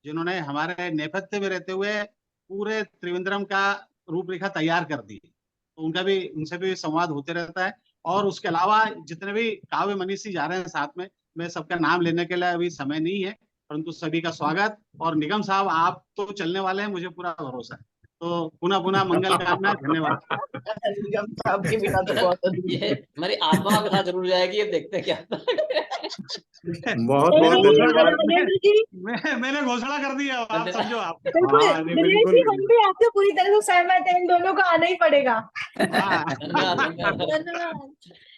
जिन्होंने हमारे नेपथ्य में रहते हुए पूरे त्रिवेंद्रम का रूपरेखा तैयार कर दी। तो उनका भी, उनसे भी संवाद होते रहता है। और उसके अलावा जितने भी काव्य मनीषी जा रहे हैं साथ में, मैं सबका नाम लेने के लिए अभी समय नहीं है, परंतु सभी का स्वागत। और निगम साहब आप तो चलने वाले हैं, मुझे पूरा भरोसा है। तो पुनः पुनः मंगल कामना, धन्यवाद। निगम साहब के बिना तो बहुत ये हमारी आत्मा के साथ जरूर जाएगी, ये देखते हैं क्या बहुत बहुत धन्यवाद। मैंने घोषणा कर दी है, आप समझो। आप दिनेश जी, हम भी आपसे पूरी तरह से सहमत हैं, इन दोनों को आना ही पड़ेगा।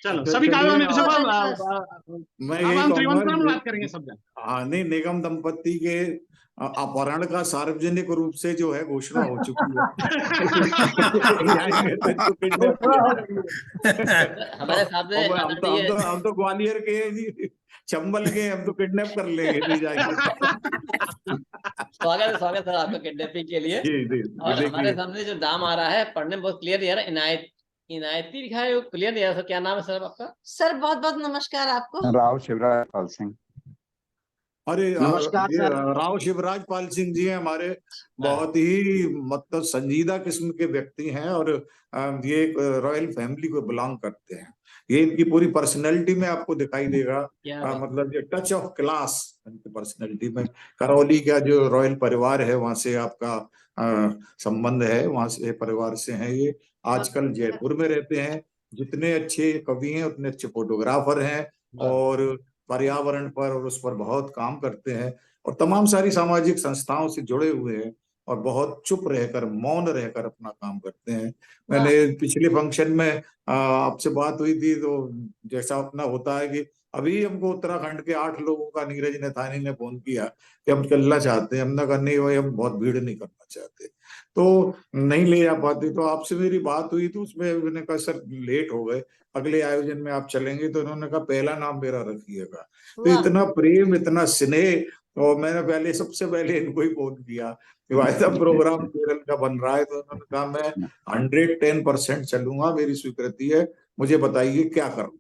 चलो सभी काव्य मैं यही हम कहूंगा, त्रिवेंद्रम बात करेंगे सब जन। हाँ नहीं, निगम दंपत्ति के अपहरण का सार्वजनिक रूप से जो है घोषणा हो चुकी है। हमारे सामने हम तो ग्वालियर के हैं जी, चंबल के, हम तो किडनैप कर लेंगे नहीं जाएंगे। स्वागत है आपका किडनैपिंग के लिए। और हमारे सामने जो नाम आ रहा है, पढ़ने में बहुत क्लियर नहीं आ रहा, इनायती लिखा है, क्लियर नहीं आ रहा। क्या नाम है सर आपका? सर बहुत बहुत नमस्कार आपको। राव शिवराज पाल सिंह। अरे नमस्कार ये सर। राव शिवराज पाल सिंह जी हैं हमारे, बहुत ही मतलब संजीदा किस्म के व्यक्ति हैं, और ये रॉयल फैमिली को बिलोंग करते हैं। ये इनकी पूरी पर्सनैलिटी में आपको दिखाई देगा, मतलब ये टच ऑफ क्लास इनकी पर्सनैलिटी में। करौली का जो रॉयल परिवार है, वहां से आपका संबंध है, वहां से परिवार से हैं ये। आजकल जयपुर में रहते हैं। जितने अच्छे कवि हैं उतने अच्छे फोटोग्राफर हैं, और पर्यावरण पर और उस पर बहुत काम करते हैं, और तमाम सारी सामाजिक संस्थाओं से जुड़े हुए हैं, और बहुत चुप रहकर, मौन रहकर अपना काम करते हैं। मैंने पिछले फंक्शन में आपसे बात हुई थी, तो जैसा अपना होता है कि अभी हमको उत्तराखंड के 8 लोगों का नीरज नेथानी ने फोन किया कि हम चलना चाहते हैं। हमने कहा नहीं भाई, हम बहुत भीड़ नहीं करना चाहते, तो नहीं ले जा पाते। तो आपसे मेरी बात हुई, तो उसमें मैंने कहा सर लेट हो गए, अगले आयोजन में आप चलेंगे? तो उन्होंने कहा पहला नाम मेरा रखिएगा। तो इतना प्रेम, इतना स्नेह, और मैंने सबसे पहले इनको ही फोन किया कि भाई साहब प्रोग्राम केरल का बन रहा है। तो उन्होंने कहा मैं 110% चलूंगा, मेरी स्वीकृति है, मुझे बताइए क्या करूँ।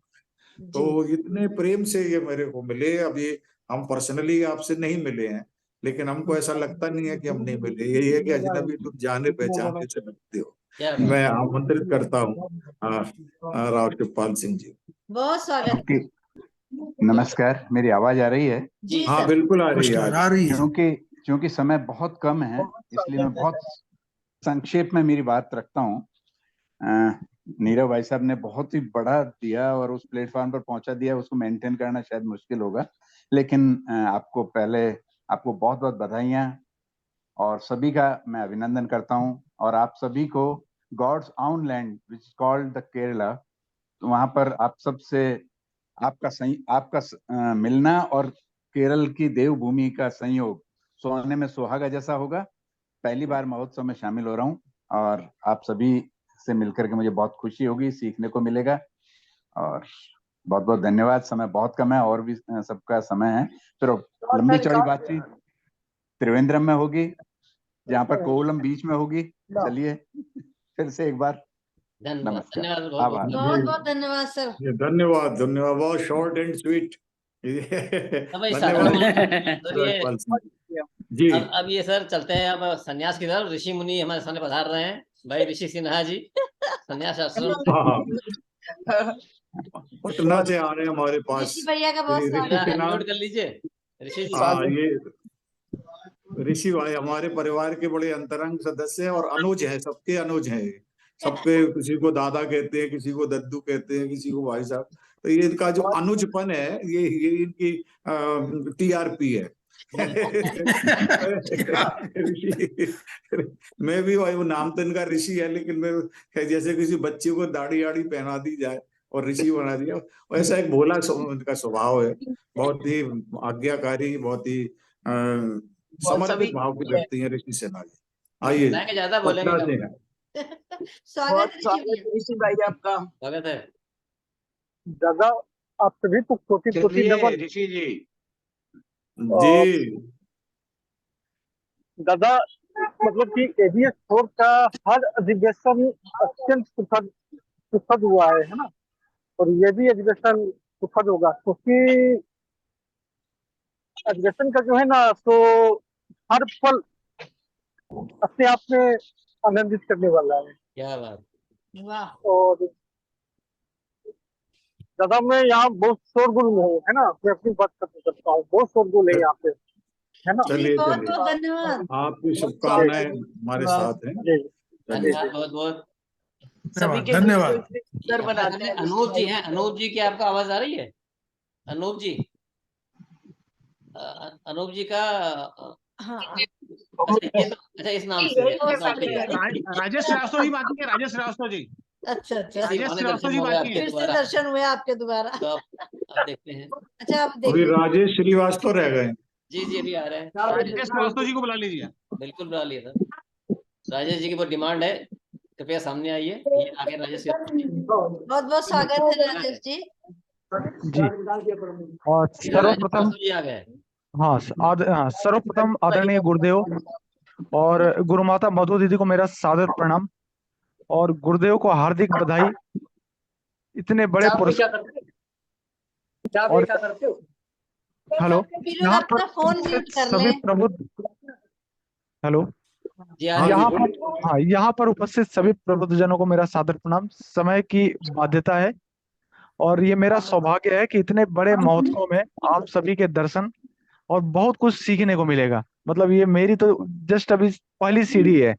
तो इतने प्रेम से ये मेरे को मिले। अब ये हम पर्सनली आपसे नहीं मिले हैं, लेकिन हमको ऐसा लगता नहीं है कि हम नहीं मिले। यही है कि अजनबी तुम जाने पहचाने से लगते हो। मैं आमंत्रित करता हूँ राव शिवपाल सिंह जी। बहुत स्वागत। नमस्कार, मेरी आवाज आ रही है? जी हाँ बिल्कुल आ रही है। क्योंकि समय बहुत कम है, इसलिए मैं बहुत संक्षेप में मेरी बात रखता हूँ। नीरव भाई साहब ने बहुत ही बड़ा दिया और उस प्लेटफॉर्म पर पहुंचा दिया, उसको मेंटेन करना शायद मुश्किल होगा, लेकिन आपको बहुत बहुत बधाइयाँ और सभी का मैं अभिनंदन करता हूँ। और आप सभी को God's own land which is called the Kerala, तो वहां पर आप सबसे आपका मिलना और केरल की देवभूमि का संयोग सोने में सुहागा जैसा होगा। पहली बार महोत्सव में शामिल हो रहा हूँ, और आप सभी से मिलकर के मुझे बहुत खुशी होगी, सीखने को मिलेगा। और बहुत बहुत धन्यवाद। समय बहुत कम है, और भी सबका समय है, फिर लंबी चौड़ी बातचीत त्रिवेंद्रम में होगी, जहाँ पर कोवलम बीच में होगी। चलिए फिर से एक बार धन्यवाद नमस्कार, धन्यवाद आभार। बहुत बहुत धन्यवाद सर। धन्यवाद धन्यवाद, बहुत शॉर्ट एंड स्वीट। भाई धन्यवाद ये राजपाल सिंह जी। अब ये सर चलते हैं अब सन्यास की तरफ। ऋषि मुनि हमारे सामने पधार रहे हैं। भाई ऋषि सिन्हा जी सन्यास आश्रम हाँ, पटना से आ रहे हैं हमारे पास। ऋषि भैया का बहुत ऋषि स्वागत है। सिन्हा, नोट कर लीजिए ऋषि जी। हाँ, ये ऋषि भाई हमारे परिवार के बड़े अंतरंग सदस्य हैं और अनुज है, सबके अनुज हैं। सबके, किसी को दादा कहते हैं, किसी को दद्दू कहते हैं, किसी को भाई साहब। तो ये इनका जो अनुजपन है, ये इनकी TRP है। मैं भी भाई, वो नाम तो इनका ऋषि है, लेकिन मैं जैसे किसी बच्चे को दाढ़ी आड़ी पहना दी जाए और ऋषि बना दिया, वैसा एक भोला इनका स्वभाव है। बहुत ही आज्ञाकारी, बहुत ही समर्पित भाव की व्यक्ति है ऋषि सिन्हा जी। आइए, ज्यादा बोलेंगे पटना से हैं। स्वागत है स्वागत ऋषि भाई आपका। स्वागत है दादा। आप सभी को कोटि कोटि चलिए नमन। ऋषि जी। जी दादा, मतलब कि ABS 4 का हर अधिवेशन अत्यंत सुखद हुआ है ना, और ये भी अधिवेशन सुखद होगा, क्योंकि अधिवेशन का जो है ना, तो हर पल अपने आप में आनंदित करने वाला है। क्या बात। वाह। और दादा, मैं यहाँ बहुत शोरगुल में हूँ, है ना, मैं अपनी बात करता हूँ, बहुत शोरगुल है यहाँ पे, है ना। चलिए बहुत चलिए, बहुत धन्यवाद। आपकी शुभकामनाएं हमारे साथ हैं। धन्यवाद बहुत बहुत। सभी के धन्यवाद। सुंदर बनाते हैं। अनूप जी हैं। अनूप जी की आपको आवाज आ रही है? अनूप जी, अनूप जी का हाँ। अच्छा इस नाम से राजेश श्रीवास्तव जी बाकी है। राजेश श्रीवास्तव जी। अच्छा अच्छा, राजेश श्रीवास्तव जी बाकी है। फिर से दर्शन हुए आपके दोबारा। तो आप देखते हैं। अच्छा, आप अभी देखिए। राजेश श्रीवास्तव रह गए। जी जी अभी आ रहे हैं। राजेश श्रीवास्तव जी को बुला लीजिए। बिल्कुल बुला लिए सर। राजेश जी की बहुत डिमांड है, कृपया सामने आइए। ये आगे राजेश जी। बहुत बहुत स्वागत है राजेश जी। जी, और सर्वप्रथम, जी आ गए। हाँ, सर्वप्रथम आदरणीय गुरुदेव और गुरुमाता मधु दीदी को मेरा सादर प्रणाम, और गुरुदेव को हार्दिक बधाई। इतने बड़े पुरस्कार। और हेलो, यहाँ पर फोन म्यूट कर सभी लें। प्रबुद्ध, हेलो, हाँ यहाँ पर, हाँ, यहाँ पर उपस्थित सभी प्रबुद्धजनों को मेरा सादर प्रणाम। समय की बाध्यता है और ये मेरा सौभाग्य है कि इतने बड़े महोत्सव में आप सभी के दर्शन और बहुत कुछ सीखने को मिलेगा। मतलब ये मेरी तो जस्ट अभी पहली सीढ़ी है,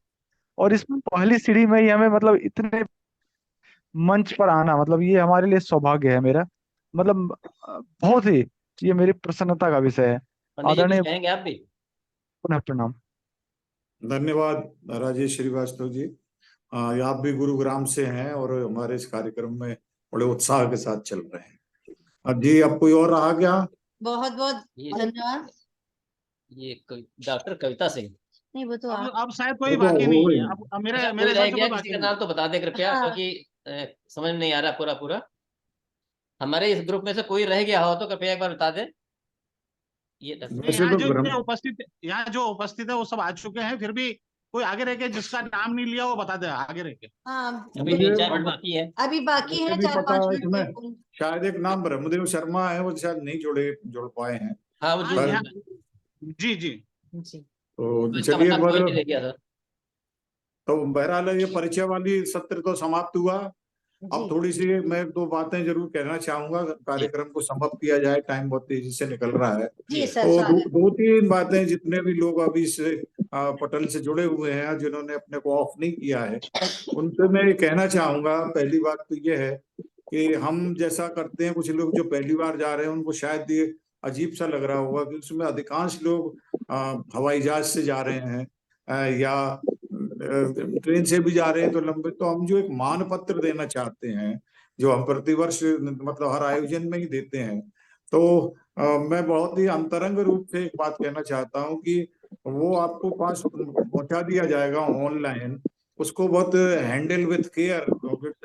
और इस पहली सीढ़ी में ही हमें मतलब इतने मंच पर आना, मतलब ये हमारे लिए सौभाग्य है मेरा। मतलब बहुत ही ये मेरी प्रसन्नता का विषय है। पंडित जी आदरणीय, कुछ कहेंगे आप भी? पुनः प्रणाम। धन्यवाद राजेश श्रीवास्तव जी। आप भी गुरुग्राम से हैं और हमारे इस कार्यक्रम में बड़े उत्साह के साथ चल रहे हैं। अब जी, अब कोई और रहा क्या? बहुत बहुत धन्यवाद। ये डॉक्टर कविता सिंह। नहीं, वो तो अब शायद कोई बाकी नहीं है। अब मेरे कोई रह हिसाब से गया, कोई किसी बाकी का नहीं। नाम तो बता दे कृपया, हाँ। क्योंकि समझ में नहीं आ रहा पूरा पूरा। हमारे इस ग्रुप में से कोई रह गया हो तो कृपया एक बार बता दे। ये यहाँ जो उपस्थित है वो सब आ चुके हैं, फिर भी कोई आगे रह के जिसका नाम नहीं लिया वो बता दे आगे रह के। हाँ, अभी 3-4 मिनट बाकी है। अभी बाकी है मुझे भी 4-5 पता है मिनट। इसमें शायद एक नाम ब्रह्मदेव शर्मा है, वो शायद नहीं जुड़ पाए हैं। हाँ वो जी जी। तो चलिए एक बार, तो बहरहाल ये परिचय वाली सत्र तो समाप्त हुआ। अब थोड़ी सी मैं 2 बातें जरूर कहना चाहूंगा। कार्यक्रम को समाप्त किया जाए, टाइम बहुत तेजी से निकल रहा है। जी सर, तो 2-3 बातें, जितने भी लोग अभी इस पटल से जुड़े हुए हैं, जिन्होंने अपने को ऑफ नहीं किया है, उनसे मैं ये कहना चाहूंगा। पहली बात तो ये है कि हम जैसा करते हैं, कुछ लोग जो पहली बार जा रहे हैं उनको शायद ये अजीब सा लग रहा होगा कि उसमें अधिकांश लोग हवाई जहाज से जा रहे हैं या ट्रेन से भी जा रहे हैं तो लंबे। तो हम जो एक मान पत्र देना चाहते हैं, जो हम प्रतिवर्ष मतलब हर आयोजन में ही देते हैं, तो मैं बहुत ही अंतरंग रूप से एक बात कहना चाहता हूं कि वो आपको पास पहुंचा दिया जाएगा ऑनलाइन। उसको बहुत handle with care,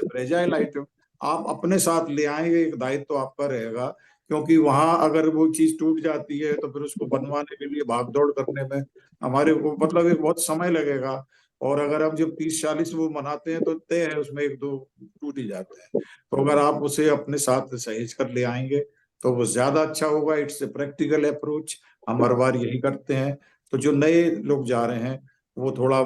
fragile item आप अपने साथ ले आएंगे, एक दायित्व तो आपका रहेगा। क्योंकि वहां अगर वो चीज टूट जाती है तो फिर उसको बनवाने के लिए भाग दौड़ करने में हमारे को मतलब एक बहुत समय लगेगा। और अगर हम जब 30-40 वो मनाते हैं तो तय है उसमें 1-2 टूट ही जाते हैं। तो अगर आप उसे अपने साथ सहेज कर ले आएंगे तो वो ज्यादा अच्छा होगा। इट्स ए प्रैक्टिकल अप्रोच, हम हर बार यही करते हैं। तो जो नए लोग जा रहे हैं वो थोड़ा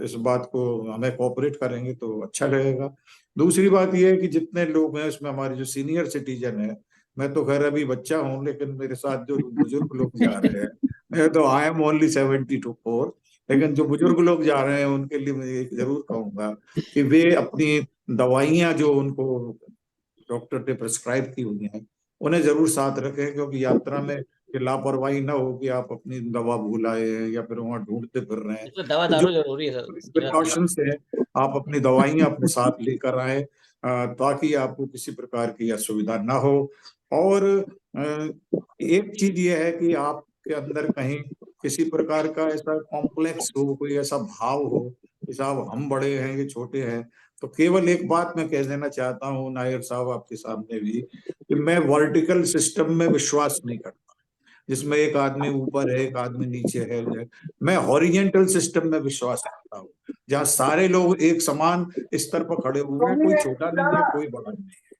इस बात को हमें कोऑपरेट करेंगे तो अच्छा रहेगा। दूसरी बात ये है कि जितने लोग हैं उसमें हमारे जो सीनियर सिटीजन है, मैं तो खैर अभी बच्चा हूँ, लेकिन मेरे साथ जो बुजुर्ग लोग जा रहे हैं, मैं तो आई एम ओनली 74, लेकिन जो बुजुर्ग लोग जा रहे हैं उनके लिए मैं ये जरूर कहूंगा कि वे अपनी दवाइयां जो उनको डॉक्टर ने प्रिस्क्राइब की हुई हैं उन्हें जरूर साथ रखें, क्योंकि यात्रा में कि लापरवाही ना हो कि आप अपनी दवा भूल आए हैं या फिर वहां ढूंढते फिर रहे हैं। तो दवा तो जो दारू जरूरी है सर। प्रिकॉशंस है, आप अपनी दवाइयां अपने साथ लेकर आए ताकि आपको किसी प्रकार की असुविधा ना हो। और एक चीज ये है कि आपके अंदर कहीं किसी प्रकार का ऐसा कॉम्प्लेक्स हो, कोई ऐसा भाव हो कि साहब हम बड़े हैं ये छोटे हैं, तो केवल एक बात मैं कह देना चाहता हूँ नायर साहब आपके सामने भी, कि मैं वर्टिकल सिस्टम में विश्वास नहीं करता जिसमें एक आदमी ऊपर है एक आदमी नीचे है। मैं हॉरिजेंटल सिस्टम में विश्वास करता हूँ जहाँ सारे लोग एक समान स्तर पर खड़े हुए हैं, कोई छोटा नहीं है कोई बड़ा नहीं है,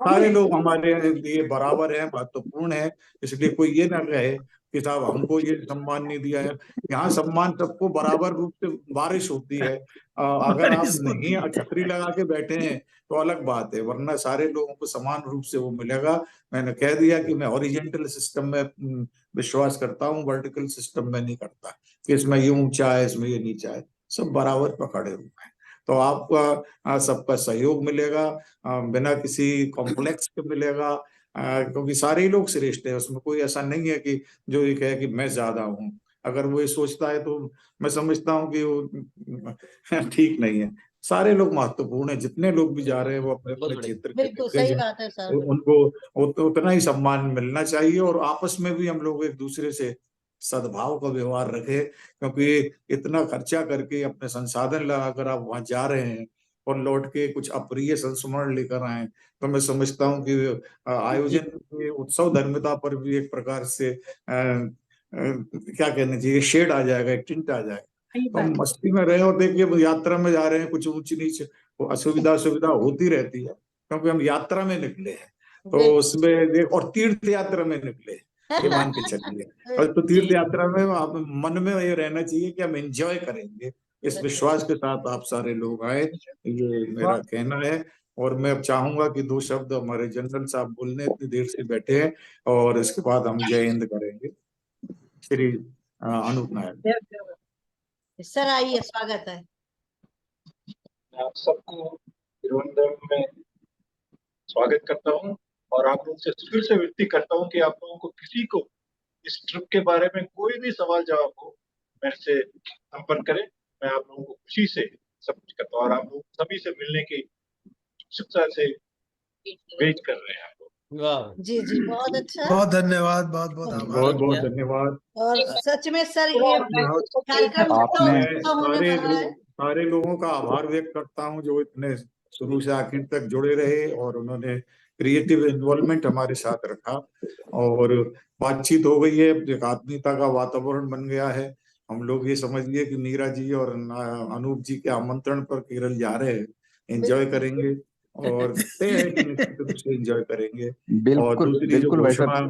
सारे लोग हमारे लिए बराबर है, महत्वपूर्ण है। इसलिए कोई ये ना कहे कि साहब हमको ये सम्मान नहीं दिया है। यहाँ सम्मान सबको बराबर रूप से बारिश होती है। अगर आप नहीं छतरी लगा के बैठे हैं तो अलग बात है, वरना सारे लोगों को समान रूप से वो मिलेगा। मैंने कह दिया कि मैं ओरिजेंटल सिस्टम में विश्वास करता हूँ, वर्टिकल सिस्टम में नहीं करता कि इसमें ये ऊंचा है इसमें ये नीचा है, सब बराबर पर खड़े हुए हैं। तो आपका सबका सहयोग मिलेगा, बिना किसी कॉम्प्लेक्स के मिलेगा, क्योंकि सारे ही लोग श्रेष्ठ है। उसमें कोई ऐसा नहीं है कि जो ये कहे कि मैं ज्यादा हूँ। अगर वो ये सोचता है तो मैं समझता हूँ कि वो ठीक नहीं है। सारे लोग महत्वपूर्ण है, जितने लोग भी जा रहे हैं वो अपने अपने क्षेत्र के बिल्कुल दिग्गज सही हैं, बात है सर। उनको उतना ही सम्मान मिलना चाहिए। और आपस में भी हम लोग एक दूसरे से सद्भाव का व्यवहार रखें, क्योंकि इतना खर्चा करके अपने संसाधन लगाकर आप वहां जा रहे हैं और लौट के कुछ अप्रिय संस्मरण लेकर आए, तो मैं समझता हूँ कि आयोजन के उत्सव धर्मिता पर भी एक प्रकार से क्या कहना चाहिए, शेड आ जाएगा, एक टिंट आ जाएगा। तो हम मस्ती में रहे और देखिए यात्रा में जा रहे हैं, कुछ ऊंच नीच असुविधा होती रहती है, क्योंकि हम यात्रा में निकले हैं। तो उसमें और तीर्थ यात्रा में निकले ये मान के चलिए। और तो तीर्थ यात्रा में आप मन में ये रहना चाहिए कि हम एंजॉय करेंगे, इस विश्वास के साथ आप सारे लोग आए, ये मेरा कहना है। और मैं अब चाहूंगा कि 2 शब्द हमारे जनरल साहब बोलने, इतनी देर से बैठे हैं, और इसके बाद हम जय हिंद करेंगे। श्री अनूप नायक सर आइए, स्वागत है। आप सबको तिरुवनंतपुरम में स्वागत करता हूं और आप लोगों से फिर से विनती करता हूं कि आप लोगों को किसी को इस ट्रिप के बारे में कोई भी सवाल जवाब हो मेरे से संपर्क करें। मैं आप लोगों को खुशी से सब कुछ करता हूं और आप लोग सभी से मिलने की उत्सुकता से वेट कर रहे हैं। जी जी, बहुत अच्छा, बहुत धन्यवाद, बहुत बहुत आभार, बहुत बहुत धन्यवाद। और सच में सर ये कार्यक्रम होने वाला है। सारे लोगों का आभार व्यक्त करता हूं जो इतने शुरू से आखिर तक जुड़े रहे और उन्होंने क्रिएटिव इन्वॉल्वमेंट हमारे साथ रखा, और बातचीत हो गई है, एक आत्मीयता का वातावरण बन गया है। हम लोग ये समझिए कि मीरा जी और अनूप जी के आमंत्रण पर केरल जा रहे हैं, एंजॉय करेंगे और तय है कि निश्चित रूप से एंजॉय करेंगे। और दूसरी जो घोषणा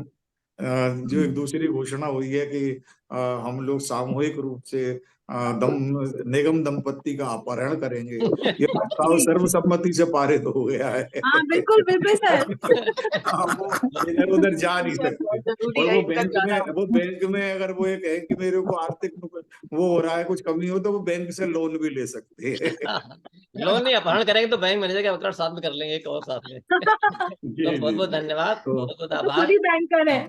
जो एक दूसरी घोषणा हुई है कि हम लोग सामूहिक रूप से निगम दंपत्ति का अपहरण करेंगे, ये प्रस्ताव सर्वसम्मति से पारित हो गया है। हाँ बिल्कुल बिल्कुल सर। इधर उधर जा नहीं सकते। और वो बैंक में अगर वो ये कहे कि मेरे को आर्थिक वो हो रहा है, कुछ कमी हो, तो वो बैंक से लोन भी ले सकते हैं। लोन नहीं, अपहरण करेंगे तो बैंक मैनेजर का अवतरण साथ में कर लेंगे, एक और साथ में। तो बहुत बहुत धन्यवाद, बहुत बहुत आभार। बैंकर है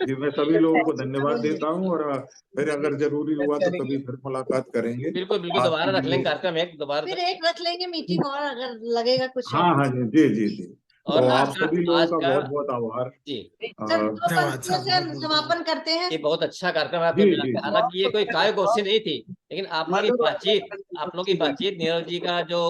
जी, मैं सभी लोगों को धन्यवाद देता हूँ, और फिर अगर जरूरी हुआ तो कभी फिर मुलाकात करेंगे। बिल्कुल बिल्कुल, दोबारा रख लेंगे कार्यक्रम, एक दोबारा फिर एक रख लेंगे मीटिंग, और अगर लगेगा कुछ। हाँ हाँ जी जी जी। और तो आप सभी लोगों का बहुत बहुत आभार जी। समापन करते हैं। ये बहुत अच्छा कार्यक्रम आपके मिला के, हालांकि ये कोई काय गोष्ठी नहीं थी, लेकिन आप लोगों की बातचीत नीरव जी का जो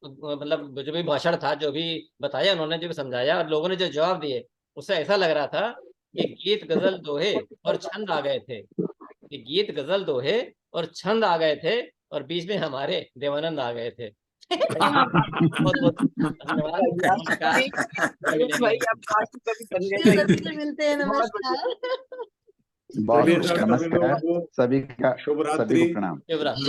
मतलब जो भी भाषण था, जो भी बताया उन्होंने, जो भी समझाया और लोगों ने जो जवाब दिए, उससे ऐसा लग रहा था कि गीत गजल दोहे और छंद आ गए थे, कि गीत गजल दोहे और छंद आ गए थे, और बीच में हमारे देवानंद आ गए थे। बहुत बहुत धन्यवाद, नमस्कार। भाई आप काशी कभी फिर पंगे सबसे मिलते हैं, नमस्कार। बहुत चलिए सर, सभी नमस्कार, लोगों को सभी का शुभ सभी रात्रि। को प्रणाम। शुभ रात्रि।